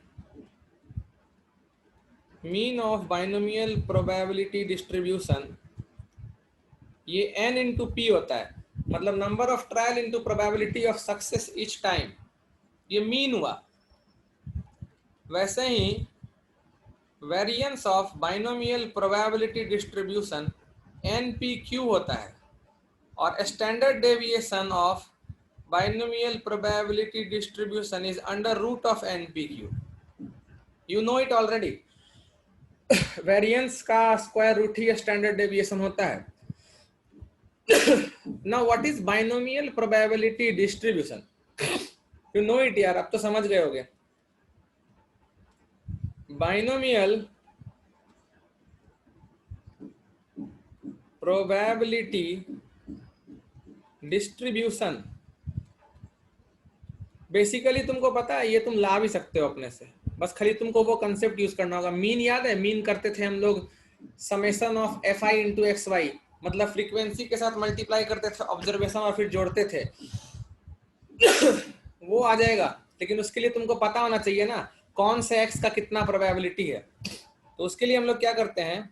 mean of binomial probability distribution, ये n इंटू पी होता है, मतलब number of trial into probability of success each time. ये मीन हुआ. वैसे ही variance of binomial probability distribution NPQ होता है, और standard deviation of binomial probability distribution is under root of NPQ. You know it already. Variance का square root ही standard deviation होता है. Now what is binomial probability distribution? You know it यार, अब तो समझ गए होगे. बाइनोमियल प्रोबेबिलिटी डिस्ट्रीब्यूशन बेसिकली तुमको पता है, ये तुम ला भी सकते हो अपने से, बस खाली तुमको वो कंसेप्ट यूज करना होगा. मीन याद है, मीन करते थे हम लोग summation of fi into xy, मतलब फ्रीक्वेंसी के साथ मल्टीप्लाई करते थे ऑब्जर्वेशन और फिर जोड़ते थे. वो आ जाएगा, लेकिन उसके लिए तुमको पता होना चाहिए ना कौन से x का कितना प्रोबेबिलिटी है. तो उसके लिए हम लोग क्या करते हैं,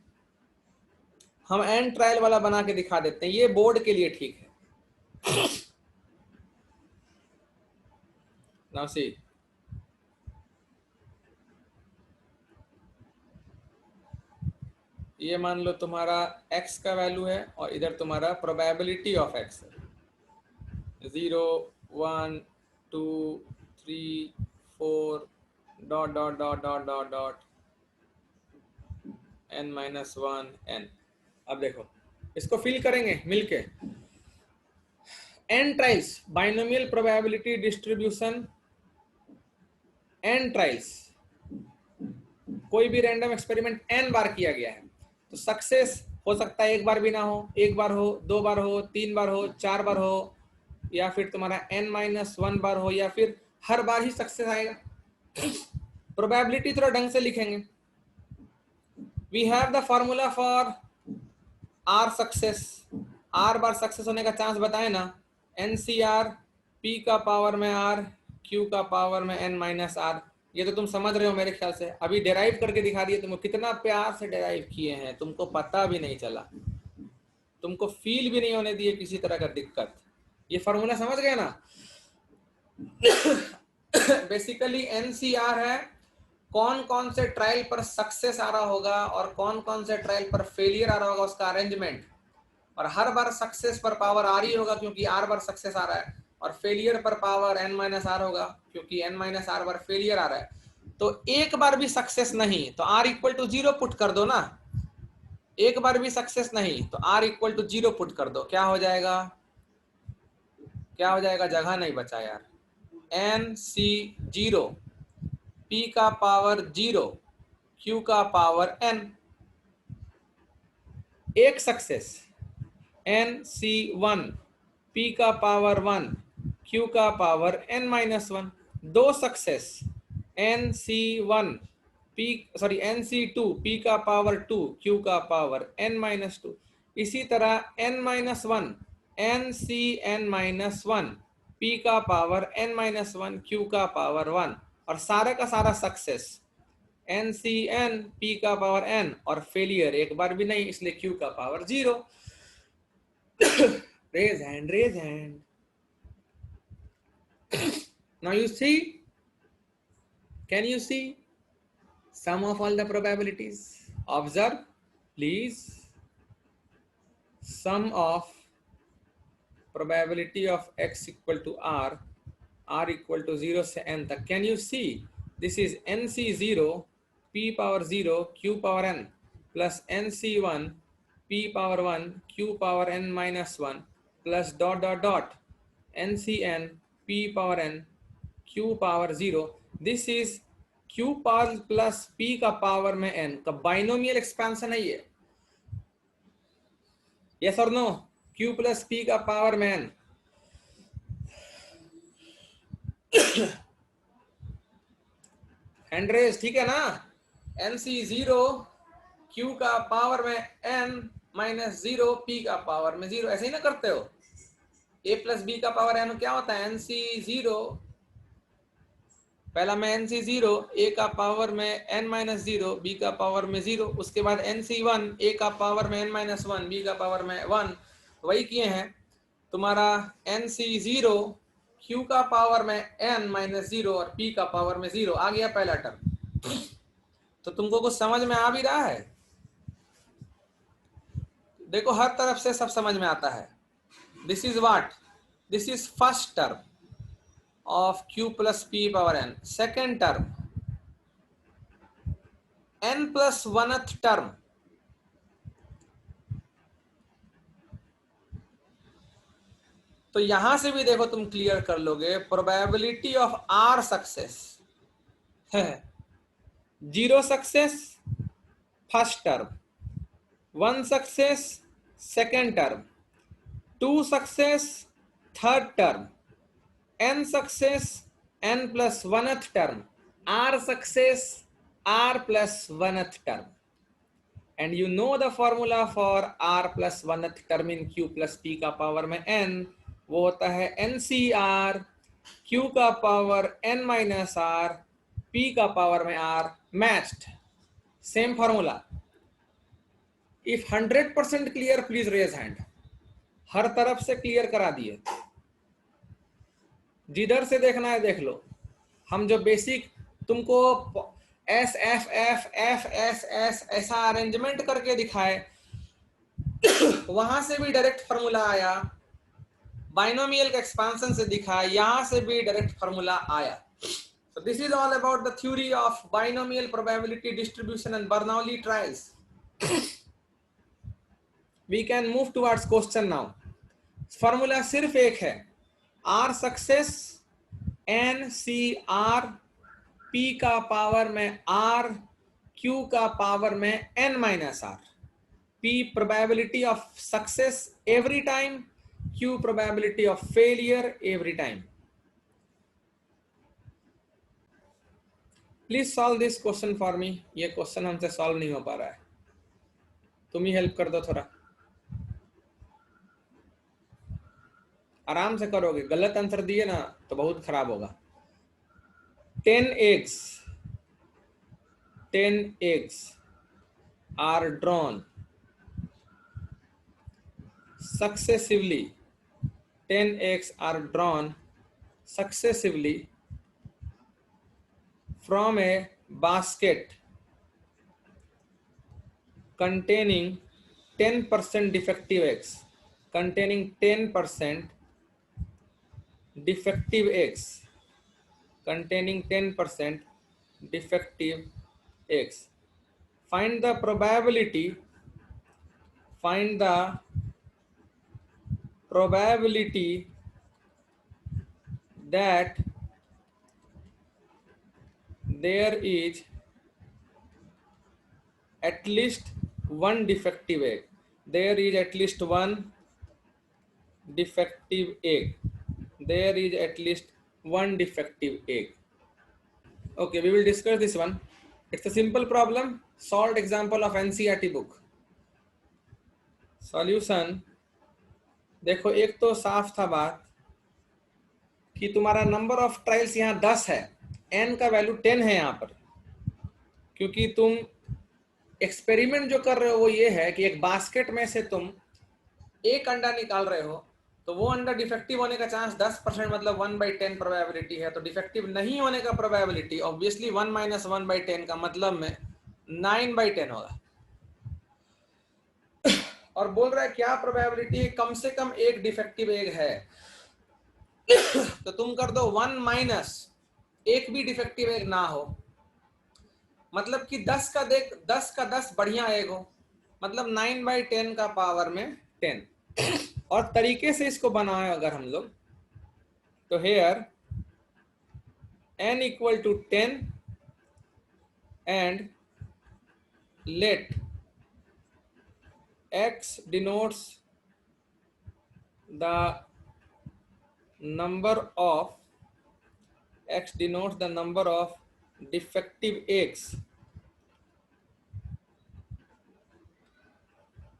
हम एंड ट्रायल वाला बना के दिखा देते हैं. ये बोर्ड के लिए ठीक है. नाउ सी, ये मान लो तुम्हारा x का वैल्यू है और इधर तुम्हारा प्रोबेबिलिटी ऑफ x है, 0 1 2 3 4 dot dot dot dot dot dot n-1 n। अब देखो इसको फिल करेंगे मिलके। n trials, binomial probability distribution, n trials, कोई भी रैंडम एक्सपेरिमेंट n बार किया गया है तो सक्सेस हो सकता है एक बार भी ना हो, एक बार हो, दो बार हो, तीन बार हो, चार बार हो, या फिर तुम्हारा n-1 बार हो, या फिर हर बार ही सक्सेस आएगा। प्रोबेबिलिटी थोड़ा ढंग से लिखेंगे। We have the formula for r success, r बार सक्सेस होने का चांस बताए ना, NCR P का पावर में R Q का पावर में n-R। ये तो तुम समझ रहे हो मेरे ख्याल से, अभी डेराइव करके दिखा दिए तुमको, कितना प्यार से डेराइव किए हैं, तुमको पता भी नहीं चला, तुमको फील भी नहीं होने दिए किसी तरह का दिक्कत। ये फॉर्मूला समझ गए ना। बेसिकली NCR है कौन कौन से ट्रायल पर सक्सेस आ रहा होगा और कौन कौन से ट्रायल पर फेलियर आ रहा होगा, उसका अरेंजमेंट। और हर बार सक्सेस पर पावर आर ही होगा क्योंकि आर बार सक्सेस आ रहा है, और फेलियर पर पावर n-R होगा क्योंकि n-R बार फेलियर आ रहा है। तो एक बार भी सक्सेस नहीं तो r इक्वल टू 0 पुट कर दो ना, एक बार भी सक्सेस नहीं तो r इक्वल टू 0 पुट कर दो। क्या हो जाएगा, क्या हो जाएगा, जगह नहीं बचा यार। NC0 P का पावर 0 Q का पावर n, एक सक्सेस NC1 P का पावर 1 Q का पावर n-1, दो सक्सेस NC2 P का पावर 2 Q का पावर n-2। इसी तरह n-1 NCn-1 P का पावर n-1 Q का पावर 1, और सारा का सारा सक्सेस NCn P का पावर n, और फेलियर एक बार भी नहीं इसलिए Q का power 0। raise hand। Now you see, can you see sum of all the probabilities? Observe please, sum of probability of x equal to r, r equal to 0 से n तक। Can you see this is NC0 P power 0 Q power n plus NC1 P power 1 Q power n-1 plus dot dot dot NCn P power n Q power 0। This is Q power plus P का power में n का binomial expansion है ये, yes और no. Q plus P का power में n, hand raise, ठीक है ना। NC0 Q का पावर में n-0 P का पावर में 0, ऐसे ही ना करते हो। A प्लस B का पावर n क्या होता है, NC0 पहला में NC0 A का पावर में n-0 B का पावर में 0, उसके बाद NC1 A का पावर में n-1 B का पावर में 1, वही किए हैं। तुम्हारा NC0 Q का पावर में n-0 और P का पावर में 0 आ गया पहला टर्म। तो तुमको कुछ समझ में आ भी रहा है, देखो हर तरफ से सब समझ में आता है। This is what, this is first term of Q plus P power n, second term n plus 1th term, तो यहां से भी देखो तुम क्लियर कर लोगे, प्रोबेबिलिटी ऑफ R सक्सेस है 0 success first term, 1 success second term, 2 success third term, n success n plus 1th term, R success R plus 1th term, and you know the formula for R plus 1th term in Q plus P का power में n, वो होता है NCR Q का power n-R P का power में R matched, same formula. If 100% clear please raise hand, हर तरफ से क्लियर करा दिए, जिधर से देखना है देख लो। हम जो बेसिक तुमको S F F F S S ऐसा अरेंजमेंट करके दिखाए, वहां से भी डायरेक्ट फार्मूला आया, बाइनोमियल का एक्सपांशन से दिखा, यहां से भी डायरेक्ट फार्मूला आया. So this is all about the theory of binomial probability distribution and Bernoulli trials. We can move towards question now. Formula सिर्फ एक है, r success n C r p का पावर में आर क्यू का power में n minus r. P probability of success every time, Q probability of failure every time. Please solve this question for me. ये question हमसे solve नहीं हो पा रहा है, तुम ही हेल्प कर दो थोड़ा. आराम से करोगे, गलत आंसर दिए ना तो बहुत खराब होगा. 10 eggs are drawn successively. 10 eggs are drawn successively from a basket containing 10% defective eggs. Containing 10% defective eggs. Containing 10% defective eggs. Find the probability. Find the probability that there is at least one defective egg. There is at least one defective egg. There is at least one defective egg. Okay, we will discuss this one. It's a simple problem, solved example of NCERT book. Solution. देखो, एक तो साफ था बात कि तुम्हारा number of trials यहाँ 10 है, n का वैल्यू 10 है यहाँ पर, क्योंकि तुम एक्सपेरिमेंट जो कर रहे हो वो ये है कि एक बास्केट में से तुम एक अंडा निकाल रहे हो, तो वो अंडा डिफेक्टिव होने का चांस 10%, मतलब 1/10 प्रोबेबिलिटी है. तो डिफेक्टिव नहीं होने का प्रोबेबिलिटी ऑब्वियसली 1 - 1/10 का मतलब में 9/10 होगा. और बोल रहा है क्या प्रोबेबिलिटी है, कम से कम एक डिफेक्टिव एग है. तो तुम कर दो 1 - एक भी डिफेक्टिव एग ना हो, मतलब कि 10 का 10 बढ़िया एग हो, मतलब 9/10 का पावर में 10. और तरीके से इसको बनाए अगर हम लोग, तो hair n = 10 and let x denotes the number of defective eggs.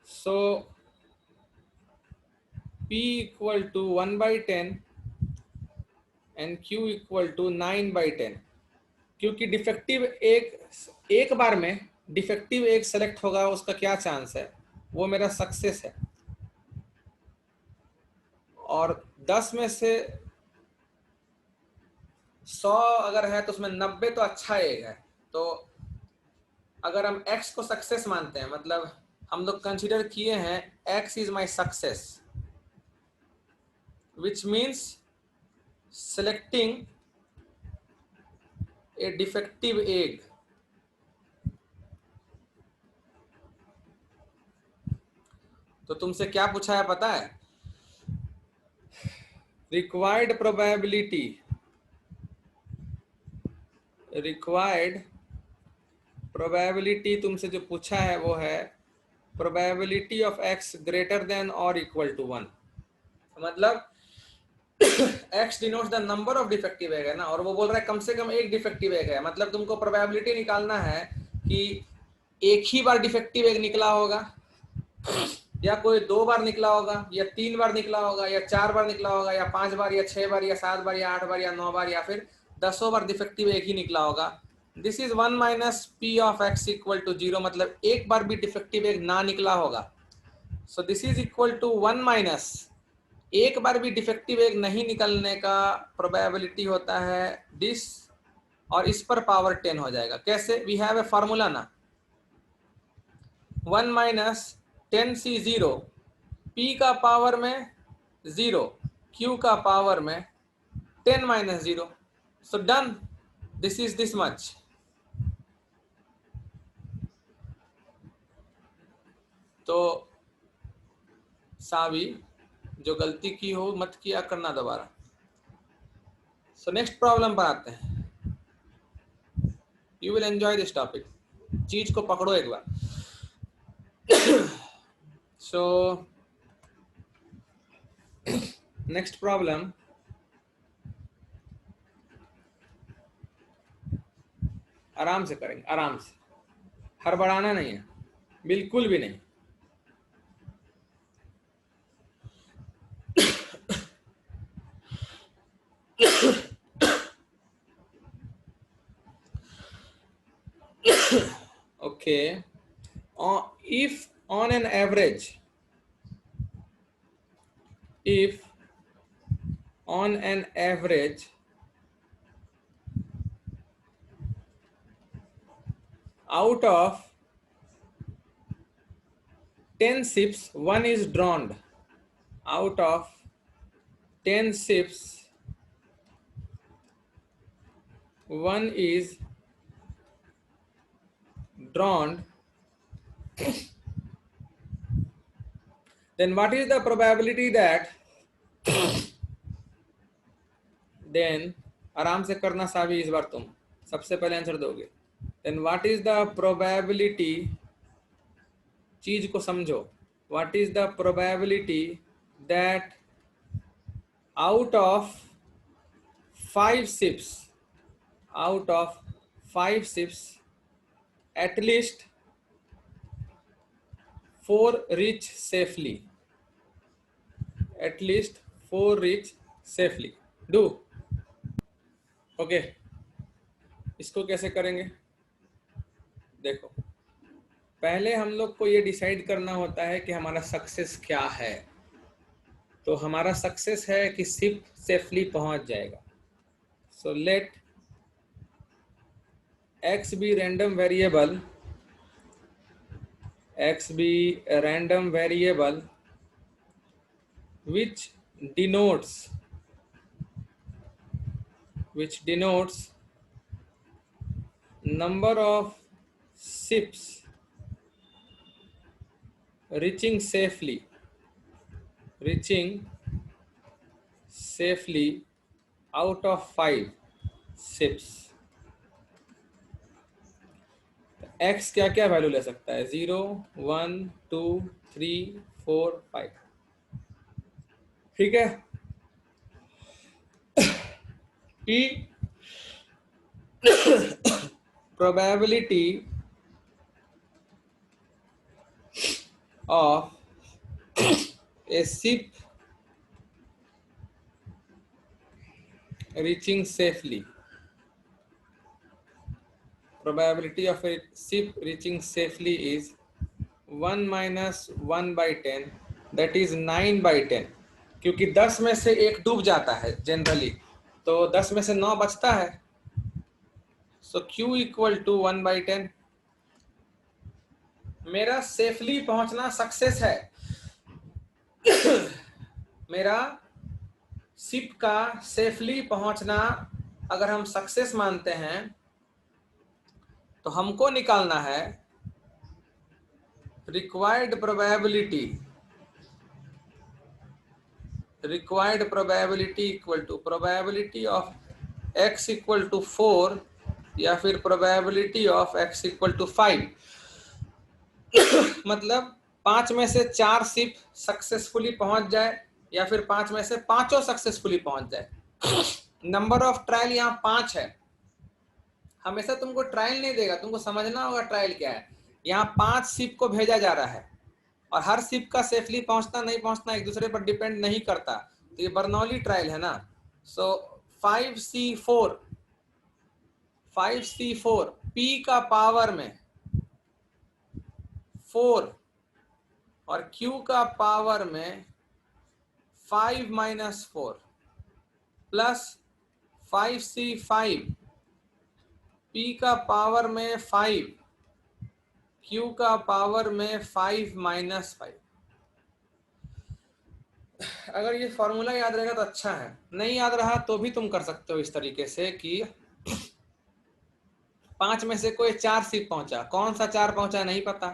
So P = 1/10 and Q = 9/10. क्योंकि डिफेक्टिव एक बार में डिफेक्टिव एक सेलेक्ट होगा, उसका क्या चांस है, वो मेरा सक्सेस है. और 10 में से 100 अगर है तो उसमें 90 तो अच्छा एग है. तो अगर हम x को सक्सेस मानते हैं, मतलब हम लोग कंसीडर किए हैं x is my success, which means selecting a defective egg. तो तुमसे क्या पूछा है पता है, रिक्वायर्ड प्रोबेबिलिटी तुमसे जो पूछा है वो है probability of x greater than और इक्वल टू 1. मतलब x denotes the number of defective egg है ना, और वो बोल रहा है कम से कम एक डिफेक्टिव एग है. मतलब तुमको प्रोबेबिलिटी निकालना है कि एक ही बार डिफेक्टिव एग निकला होगा, या कोई 2 बार निकला होगा, या 3 बार निकला होगा, या 4 बार निकला होगा, या 5 बार, या 6 बार, या 7 बार, या 8 बार, या 9 बार, या फिर 10 बार डिफेक्टिव एग ही निकला होगा. This is 1 - P of x = 0, मतलब एक बार भी डिफेक्टिव एग ना निकला होगा. So this is equal to 1 - एक बार भी डिफेक्टिव एग नहीं निकलने का प्रोबेबिलिटी होता है दिस और इस पर पावर 10 हो जाएगा। कैसे? वी हैव ए फॉर्मूला ना, 1 माइनस 10c 0, p का पावर में 0, q का पावर में 10 minus 0। So done, this is this much. तो सावी, जो गलती की हो मत किया करना दोबारा। सो नेक्स्ट प्रॉब्लम पर आते हैं। You will enjoy this topic, चीज को पकड़ो एक बार। सो नेक्स्ट प्रॉब्लम, आराम से करेंगे, आराम से, हड़बड़ाना नहीं है, बिल्कुल भी नहीं। Okay, if on an average, if on an average out of 10 ships one is drowned, out of 10 ships one is drowned, then what is the probability that, then आराम से करना सावी, इस बार तुम सबसे पहले आंसर दोगे। then what is the probability, चीज को समझो, what is the probability that out of 5 ships, out of 5 ships at least 4 reach safely, at least 4 reach safely, do okay। इसको कैसे करेंगे? देखो, पहले हम लोग को ये डिसाइड करना होता है कि हमारा सक्सेस क्या है। तो हमारा सक्सेस है कि शिप सेफली पहुंच जाएगा। So let x be random variable, x be a random variable which denotes number of ships reaching safely out of 5 ships। x क्या क्या वैल्यू ले सकता है? 0, 1, 2, 3, 4, 5। ठीक है। p probability of a ship reaching safely, probability of a ship reaching safely is 1 minus 1 by 10, that is 9 by 10। क्योंकि 10 में से एक डूब जाता है जनरली, तो 10 में से 9 बचता है। सो Q इक्वल टू 1 by 10। मेरा सेफली पहुंचना सक्सेस है। मेरा शिप का सेफली पहुंचना अगर हम सक्सेस मानते हैं तो हमको निकालना है required probability equal to probability of x equal to 4 या फिर probability of x equal to 5। मतलब 5 में से 4 शिप सक्सेसफुली पहुंच जाए या फिर 5 में से 5 सक्सेसफुली पहुंच जाए। नंबर ऑफ ट्रायल यहाँ 5 है। हमेशा तुमको ट्रायल नहीं देगा, तुमको समझना होगा ट्रायल क्या है। यहाँ 5 शिप को भेजा जा रहा है और हर शिप का सेफली पहुंचना नहीं पहुंचना एक दूसरे पर डिपेंड नहीं करता। तो ये बर्नौली ट्रायल है ना। सो 5c4 p का पावर में 4 और q का पावर में 5 माइनस 4 प्लस 5c5 p का पावर में 5, q का पावर में 5 माइनस 5। अगर ये फॉर्मूला याद रहेगा तो अच्छा है, नहीं याद रहा तो भी तुम कर सकते हो इस तरीके से कि 5 में से कोई 4 सीप पहुंचा, कौन सा 4 पहुंचा नहीं पता,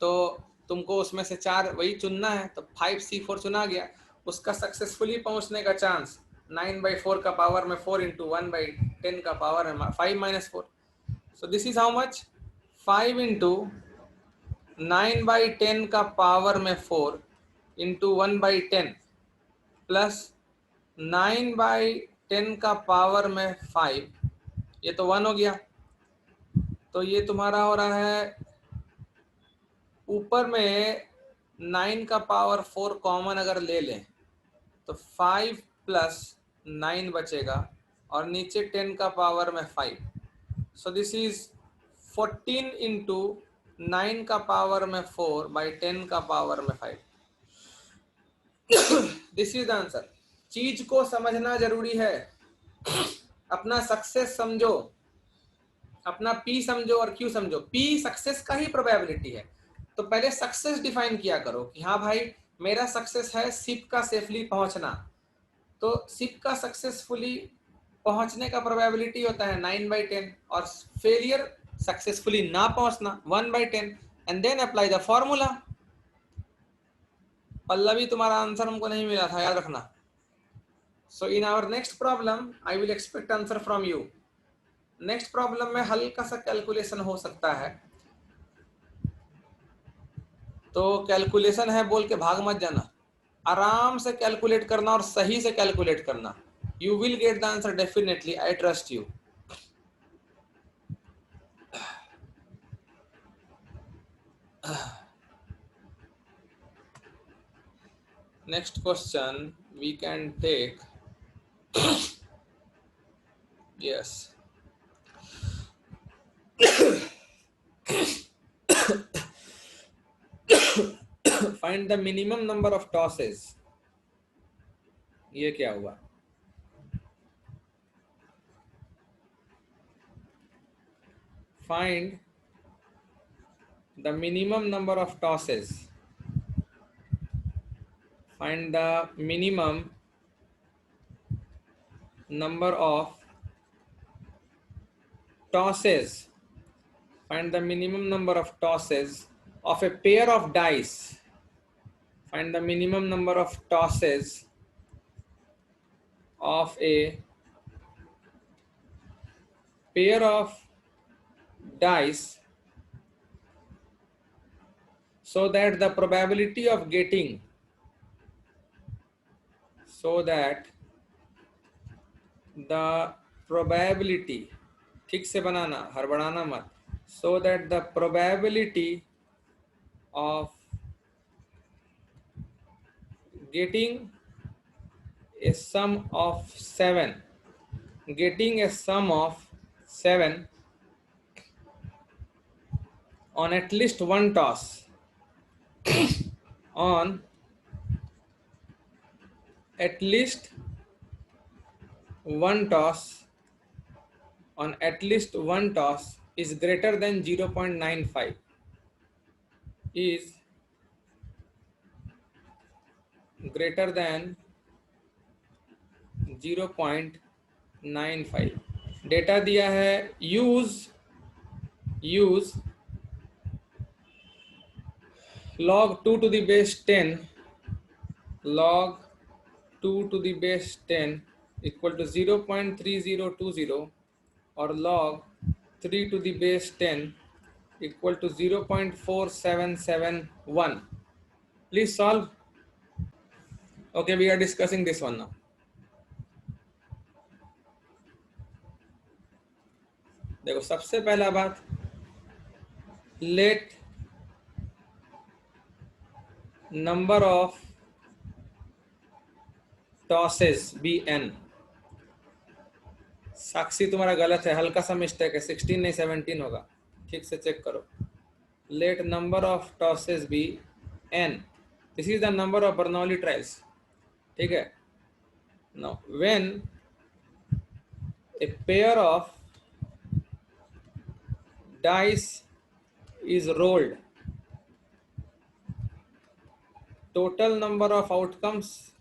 तो तुमको उसमें से 4 वही चुनना है, तो 5C4 चुना गया, उसका सक्सेसफुली पहुंचने का चांस 9/4 का पावर में 4 इंटू 1/10 का पावर में 5 minus 4। So this is how much, 5 into 9/10 का पावर में 4 इंटू 1/10 प्लस 9/10 का पावर में 5, ये तो 1 हो गया, तो ये तुम्हारा हो रहा है, ऊपर में 9 का पावर 4 कॉमन अगर ले लें तो 5 प्लस 9 बचेगा और नीचे 10 का पावर में 5। सो दिस इज 14 इंटू 9 का पावर में 4 बाई 10 का पावर में 5। This is the answer. चीज को समझना जरूरी है, अपना सक्सेस समझो, अपना P समझो और Q समझो। P सक्सेस का ही प्रोबेबिलिटी है, तो पहले सक्सेस डिफाइन किया करो कि हाँ भाई मेरा सक्सेस है शिप का सेफली पहुंचना, तो शिप का सक्सेसफुली पहुंचने का प्रोबेबिलिटी होता है 9/10 और फेलियर सक्सेसफुली ना पहुंचना 1/10, and then apply the formula. Pallavi तुम्हारा आंसर हमको नहीं मिला था, याद रखना। So in our next problem I will expect answer from you. Next problem में हल्का सा कैलकुलेशन हो सकता है, तो कैलकुलेशन है बोल के भाग मत जाना, आराम से कैलकुलेट करना और सही से कैलकुलेट करना। You will get the answer definitely, I trust you. Next question we can take. Yes. Find the minimum number of tosses. ये क्या हुआ? Find the minimum number of tosses. Find the minimum number of tosses. Find the minimum number of tosses of a pair of dice. Find the minimum number of tosses of a pair of dice so that the probability of getting, so that the probability, ठीक से बनाना, हड़बड़ाना मत, so that the probability of getting a sum of 7, getting a sum of 7 on at least one toss, on at least one toss, on at least one toss is greater than 0.95, is greater than 0.95। Data दिया है, use log 2 to the base 10, log 2 to the base 10 equal to 0.3020 और log 3 to the base 10 equal to 0.4771। Please solve. Okay, we are discussing this one now. देखो सबसे पहला बात, let number of tosses be n। साक्षी तुम्हारा गलत है, हल्का सा मिस्टेक है, 16 नहीं 17 होगा, ठीक से चेक करो। Let number of tosses be n, this is the number of Bernoulli trials, ठीक है। Now when a pair of dice is rolled, total number of outcomes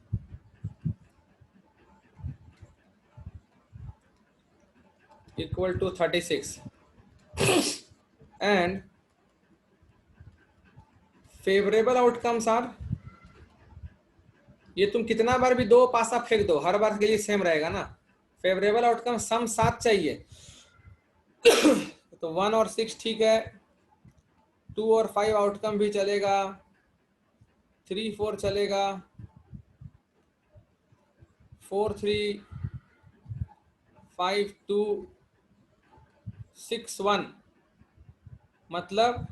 equal to 36 and favorable outcomes are, ये तुम कितना बार भी दो पासा फेंक दो हर बार के लिए सेम रहेगा ना। फेवरेबल आउटकम सम 7 चाहिए तो 1 और 6 ठीक है, 2 और 5 आउटकम भी चलेगा, 3 4 चलेगा, 4 3 5 2 6 1, मतलब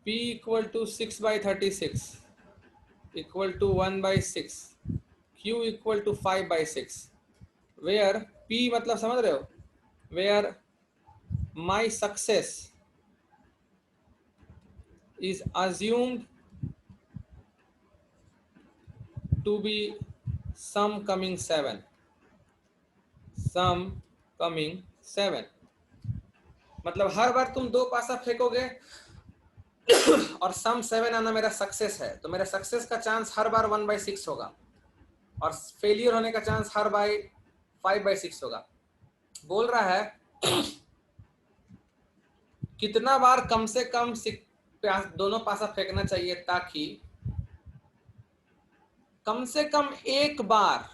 P equal to 6/36 equal to 1/6, Q equal to 5/6, where P मतलब समझ रहे हो, where my success is assumed to be sum coming 7, sum coming 7, मतलब हर बार तुम दो पासा फेंकोगे और सम 7 आना मेरा सक्सेस है, तो मेरा सक्सेस का चांस हर बार 1/6 होगा और फेलियर होने का चांस हर बार 5/6 होगा। बोल रहा है कितना बार कम से कम दोनों पासा फेंकना चाहिए ताकि कम से कम एक बार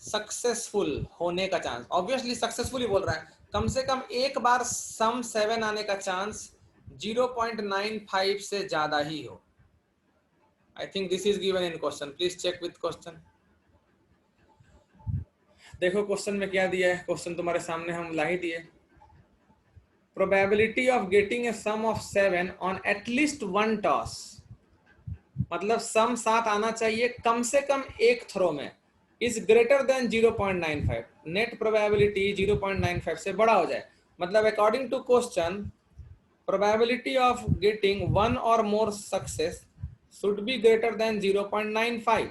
सक्सेसफुल होने का चांस, ऑब्वियसली सक्सेसफुल ही बोल रहा है, कम से कम एक बार सम 7 आने का चांस 0.95 से ज्यादा ही हो। I think this is given in question, please check with question. देखो क्वेश्चन में क्या दिया है, क्वेश्चन तुम्हारे सामने हम ला ही दिए। Probability of getting a sum of 7 on at least 1 toss, मतलब सम 7 आना चाहिए कम से कम एक थ्रो में, is greater than 0.95, net probability 0.95 से बड़ा हो जाए, मतलब according to question probability of getting 1 और more success should be greater than 0.95।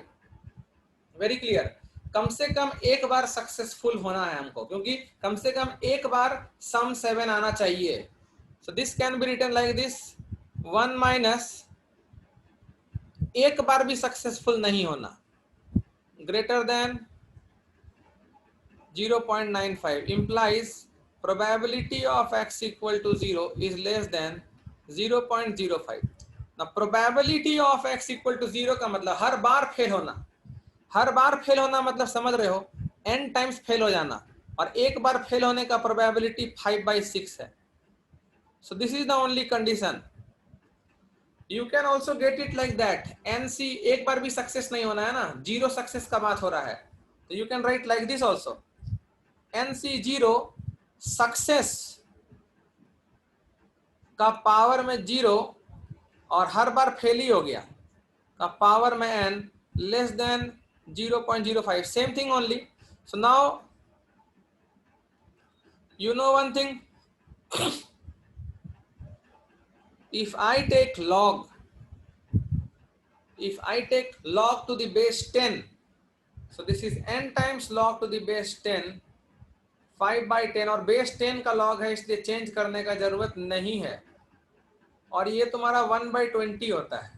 Very clear, कम से कम एक बार सक्सेसफुल होना है हमको, क्योंकि कम से कम एक बार सम 7 आना चाहिए। So this can be written like this, 1 minus एक बार भी सक्सेसफुल नहीं होना, greater than 0.95 implies probability of x equal to 0 is less than 0.05। ना probability of x equal to 0 का मतलब हर बार फेल होना, हर बार फेल होना मतलब समझ रहे हो n टाइम्स फेल हो जाना, और एक बार फेल होने का प्रोबेबिलिटी 5/6 है। सो this is the only condition. You can also get it like that, NC एक बार भी सक्सेस नहीं होना है ना, 0 सक्सेस का बात हो रहा है, तो you can write like this also, NC 0 success का पावर में 0 और हर बार फेल ही हो गया का पावर में n less than 0.05, same thing only। So now you know one thing, if I take log to the base 10, so this is n times log to the base 10, 5/10, और base 10 का log है इसलिए change करने का जरूरत नहीं है, और ये तुम्हारा 1/20 होता है,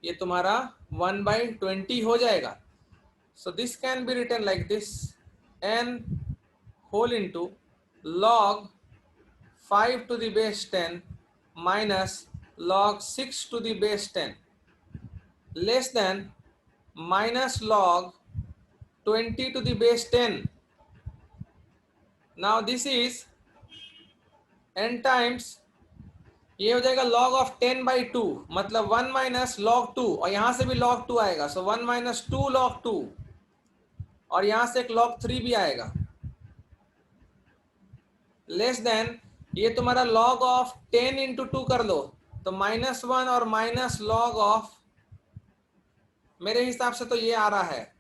ये तुम्हारा 1/20 हो जाएगा। So this can be written like this, n whole into log 5 to the base 10 minus log 6 to the base 10 less than minus log 20 to the base 10। Now this is n times, ये हो जाएगा log of 10/2, मतलब 1 minus log 2, और यहां से भी log 2 आएगा, so 1 minus 2 log 2, और यहां से एक log 3 भी आएगा, लेस देन ये तुम्हारा log of 10 into 2 कर लो तो -1 और माइनस log of, मेरे हिसाब से तो ये आ रहा है,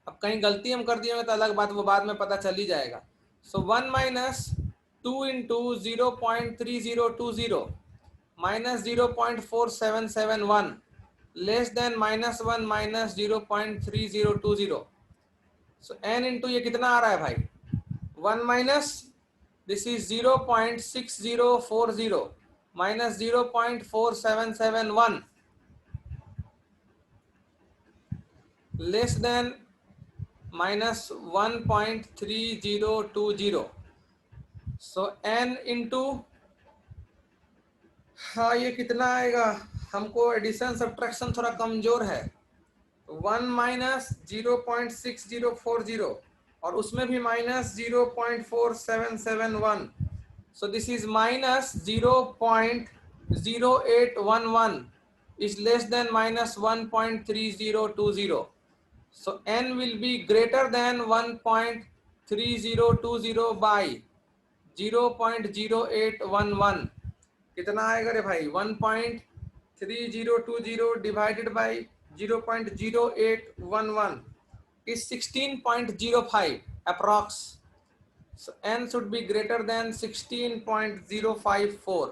अब कहीं गलती हम कर दिए होंगे तो अलग बात, वो बाद में पता चल ही जाएगा। सो 1 minus 2 into 0.3020 minus 0.4771 less than -1 minus 0.3020। सो n into ये कितना आ रहा है भाई, 1 minus This is 0.6040 minus 0.4771 less than minus 1.3020. So n into, हाँ ये कितना आएगा, हमको एडिशन सब्ट्रैक्शन थोड़ा कमजोर है, 1 माइनस 0.6040 और उसमें भी minus 0.4771. So this is minus 0.0811 is less than minus 1.3020. So n will be greater than 1.3020 by 0.0811. कितना आएगा रे भाई, 1.3020 divided by 0.0811 is 16.05 approx. So n should be greater than 16.054.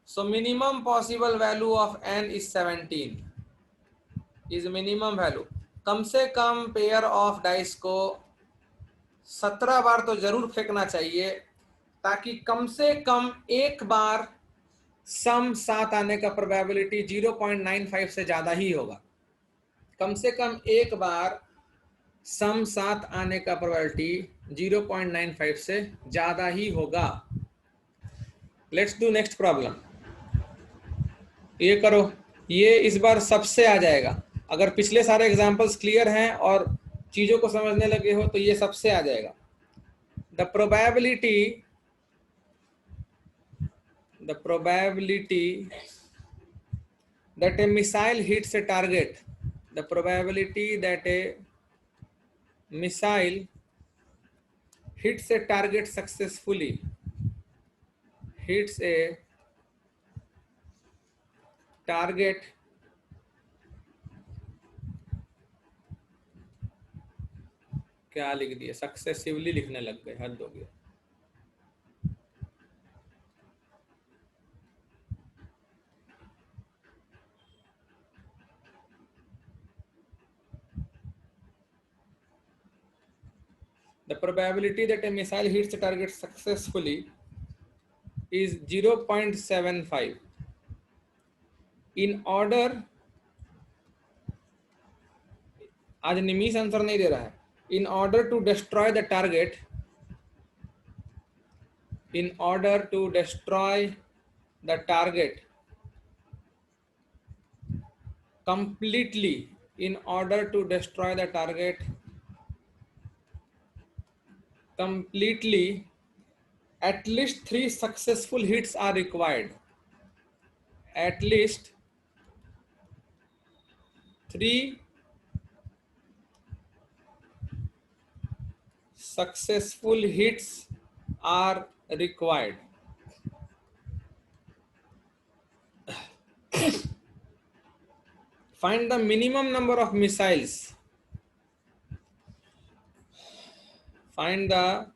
So minimum possible value of n is 17 is minimum value. कम से कम pair of dice को 17 बार तो जरूर फेंकना चाहिए, ताकि कम से कम एक बार सम 7 आने का प्रोबेबिलिटी 0.95 से ज्यादा ही होगा। कम से कम एक बार सम 7 आने का प्रोबेबिलिटी 0.95 से ज्यादा ही होगा। Let's do next problem. ये करो, ये इस बार सबसे आ जाएगा। अगर पिछले सारे एग्जांपल्स क्लियर हैं और चीजों को समझने लगे हो तो ये सबसे आ जाएगा। The probability that a missile hits a target, the probability that a missile hits a target successfully, hits a target क्या लिख दिया, सक्सेसिवली लिखने लग गए, हद हो गया। The probability that a missile hits a target successfully is 0.75. In order, आज निमीश आंसर नहीं दे रहा है। In order to destroy the target, in order to destroy the target completely, in order to destroy the target completely, at least 3 successful hits are required. At least 3 successful hits are required. Find the minimum number of missiles. Find the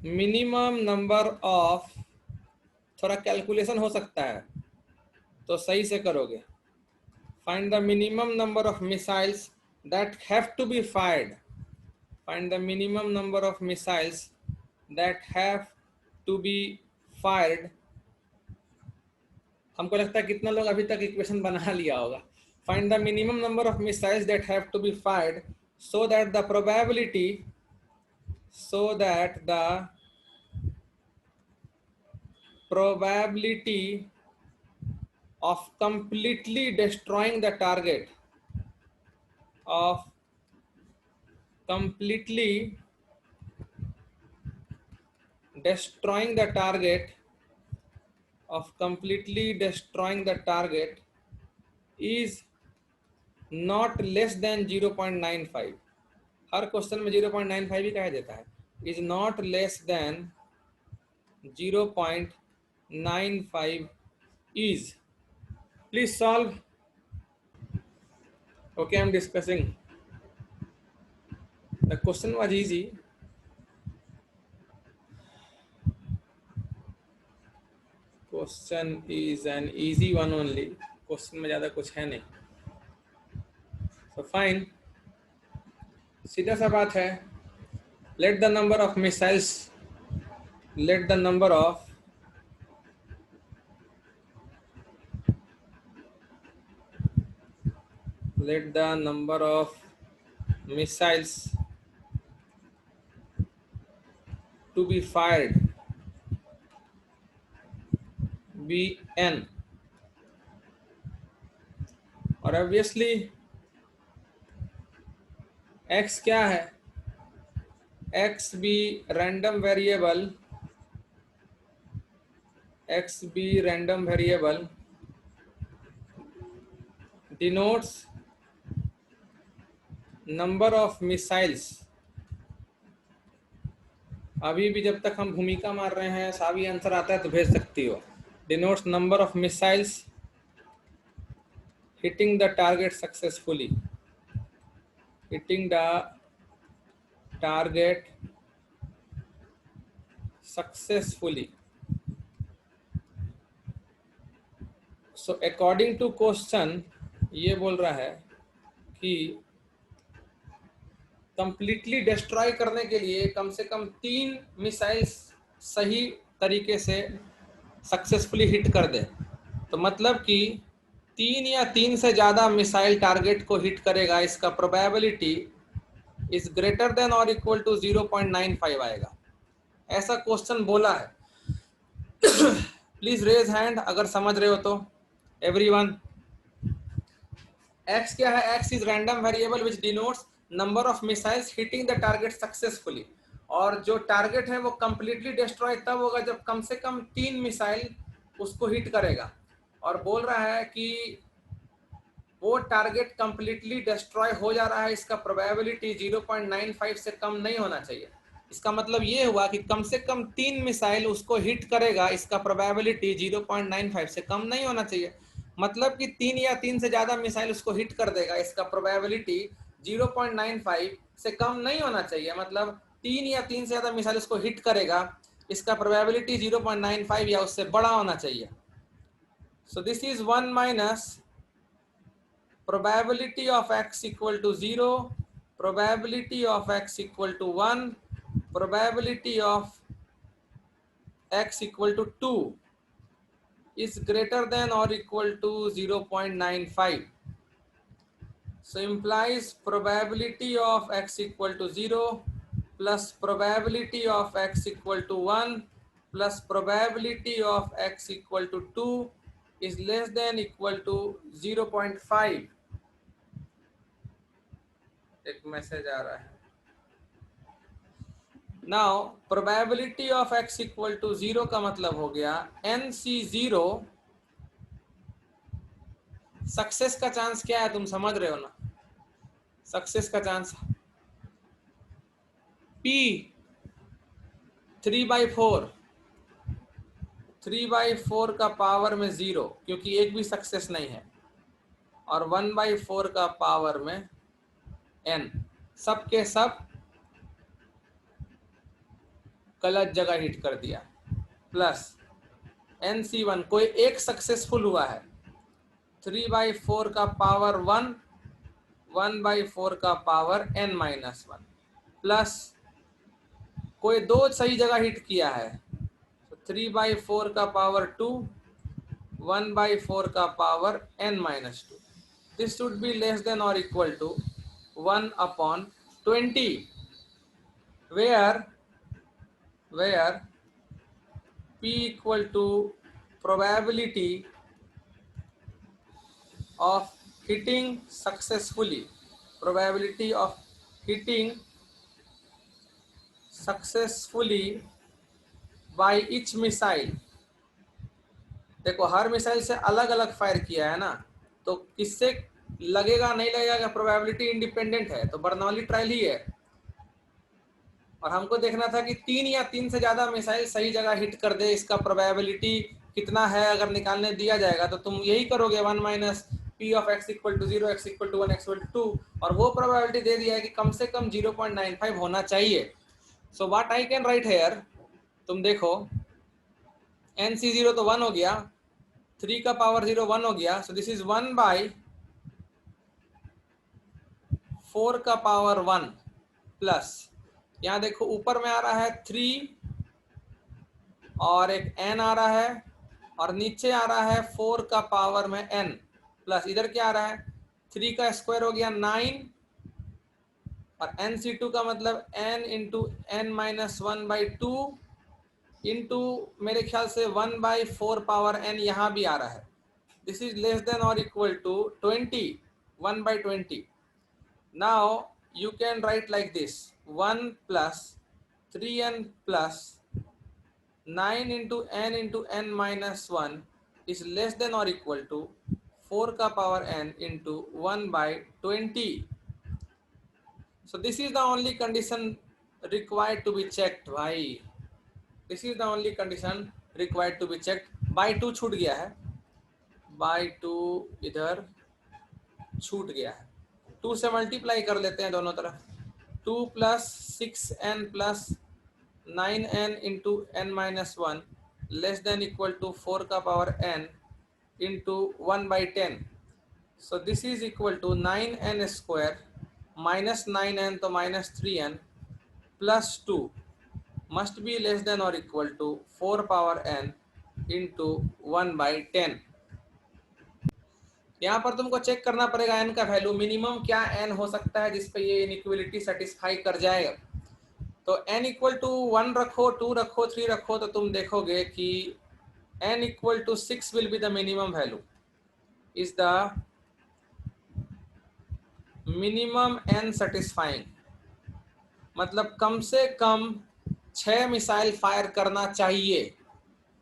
minimum number of, थोड़ा calculation हो सकता है तो सही से करोगे। Find the minimum number of missiles that have to be fired. Find the minimum number of missiles that have to be fired. हमको लगता है कितना लोग अभी तक इक्वेशन बना लिया होगा। Find the minimum number of missiles that have to be fired so that the probability of completely destroying the target, of completely destroying the target, of completely destroying the target is not less than 0.95. Her question में 0.95 ही कहा देता है। is not less than 0.95 is. Please solve. Okay, I'm discussing. The question was easy. Question is an easy one only. Question में ज़्यादा कुछ है नहीं. So fine. सीधा सा बात है, let the number of missiles, let the number of missiles to be fired be n, और obviously x क्या है, x be random variable, x be random variable denotes number of missiles. अभी भी जब तक हम भूमिका मार रहे हैं सावी आंसर आता है तो भेज सकती हो. Denotes number of missiles hitting the target successfully, hitting the target successfully. So according to question ये बोल रहा है कि कंप्लीटली डिस्ट्रॉय करने के लिए कम से कम 3 मिसाइल्स सही तरीके से सक्सेसफुली हिट कर दे. तो मतलब कि 3 या 3 से ज़्यादा मिसाइल टारगेट को हिट करेगा, इसका प्रोबेबिलिटी इज ग्रेटर देन और इक्वल टू 0.95 आएगा. ऐसा क्वेश्चन बोला है. प्लीज रेज हैंड अगर समझ रहे हो तो. एवरीवन. x क्या है? x is random variable which denotes number of missiles hitting the target successfully. और जो टारगेट है वो कंप्लीटली डिस्ट्रॉय तब होगा जब कम से कम 3 मिसाइल उसको हिट करेगा. और बोल रहा है कि वो टारगेट कंप्लीटली डिस्ट्रॉय हो जा रहा है, इसका प्रोबेबिलिटी 0.95 से कम नहीं होना चाहिए. इसका मतलब ये हुआ कि कम से कम 3 मिसाइल उसको हिट करेगा, इसका प्रोबेबिलिटी 0.95 से कम नहीं होना चाहिए. मतलब कि 3 या 3 से ज्यादा मिसाइल उसको हिट कर देगा, इसका प्रोबेबिलिटी 0.95 से कम नहीं होना चाहिए. मतलब 3 या 3 से ज्यादा मिसाइल उसको हिट करेगा, इसका प्रोबेबिलिटी 0.95 या उससे बड़ा होना चाहिए. So this is 1 minus probability of x equal to 0, probability of x equal to 1, probability of x equal to 2 is greater than or equal to 0.95. So implies probability of x equal to 0 plus probability of x equal to 1 plus probability of x equal to 2 is less than equal to 0.5. एक message आ रहा है. Now probability of x equal to 0 का मतलब हो गया NC0. Success का chance क्या है तुम समझ रहे हो ना? सक्सेस का चांस P 3/4, 3/4 का पावर में 0, क्योंकि एक भी सक्सेस नहीं है, और 1/4 का पावर में n. सब के सब गलत जगह हिट कर दिया. प्लस NC1 कोई एक सक्सेसफुल हुआ है, 3/4 का पावर 1, 1/4 का पावर n-1, प्लस कोई 2 सही जगह हिट किया है, तो 3/4 का पावर 2, 1/4 का power n-2. This should be less than और equal to 1/20, where P equal to probability of hitting successfully, probability of hitting successfully by each missile. देखो हर मिसाइल से अलग अलग फायर किया है ना, तो किससे लगेगा नहीं लगेगा प्रोबेबिलिटी इंडिपेंडेंट है, तो बर्नौली ट्रायल ही है. और हमको देखना था कि 3 या 3 से ज्यादा मिसाइल सही जगह हिट कर दे, इसका प्रोबेबिलिटी कितना है अगर निकालने दिया जाएगा तो तुम यही करोगे 1 minus P of x equal to 0, x equal to 1, x equal to 2, और वो प्रोबेबिलिटी दे दिया है कि कम से कम 0.95 होना चाहिए. So what I can write here, तुम देखो NC0 तो 1 हो गया, 3 का पावर 0 1 हो गया, सो दिस इज 1/4 का पावर 1 प्लस यहाँ देखो ऊपर में आ रहा है 3 और एक n आ रहा है, और नीचे आ रहा है 4 का पावर में n प्लस इधर क्या आ रहा है 3 का स्क्वायर हो गया 9, और nc2 का मतलब n into n minus 1/2 into मेरे ख्याल से 1/4 पावर n यहाँ भी आ रहा है. दिस इज लेस देन और equal to 20, 1/20. Now you can write like this: 1 plus 3n plus 9 into n minus 1 is less than or equal to 4 का power n into 1/20. So this is the only condition required to be checked भाई. This is the only condition required to be checked. by 2 छूट गया है, by 2 इधर छूट गया है. 2 से मल्टीप्लाई कर लेते हैं दोनों तरफ. 2 plus 6n plus 9n into n minus 1 less than equal to 4 का power n into 1/10. So this is equal to 9n square minus 9n तो minus 3n plus 2 must be less than और equal to 4 power n into 1/10. यहाँ पर तुमको check करना पड़ेगा n का value. Minimum क्या n हो सकता है जिसपे ये इनइक्वालिटी सेटिस्फाई कर जाएगा. तो n इक्वल टू 1 रखो, 2 रखो, 3 रखो, तो तुम देखोगे कि n equal to 6 will be the minimum value, is the minimum n satisfying. मतलब कम से कम 6 मिसाइल फायर करना चाहिए.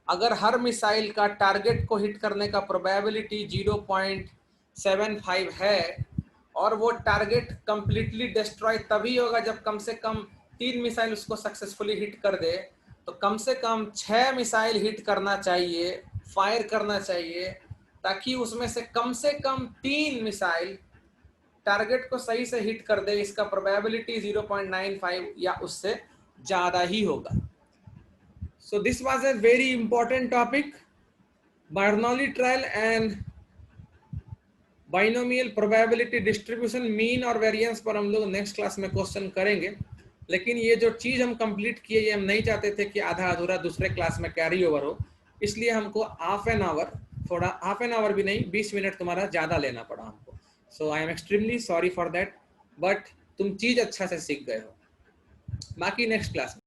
अगर हर मिसाइल का टारगेट को हिट करने का प्रोबेबिलिटी 0.75 है और वो टारगेट कंप्लीटली डिस्ट्रॉय तभी होगा जब कम से कम 3 मिसाइल उसको सक्सेसफुली हिट कर दे, तो कम से कम 6 मिसाइल हिट करना चाहिए, फायर करना चाहिए, ताकि उसमें से कम 3 मिसाइल टारगेट को सही से हिट कर दे. इसका प्रोबेबिलिटी 0.95 या उससे ज़्यादा ही होगा. So this was a very important topic, Bernoulli trial and binomial probability distribution. Mean और वेरिएंस पर हम लोग नेक्स्ट क्लास में क्वेश्चन करेंगे. लेकिन ये जो चीज़ हम कंप्लीट किए, ये हम नहीं चाहते थे कि आधा अधूरा दूसरे क्लास में कैरी ओवर हो, इसलिए हमको हाफ एन आवर, थोड़ा हाफ एन आवर भी नहीं, 20 मिनट तुम्हारा ज़्यादा लेना पड़ा हमको. So I am extremely sorry for that, but तुम चीज़ अच्छा से सीख गए हो. बाकी नेक्स्ट क्लास में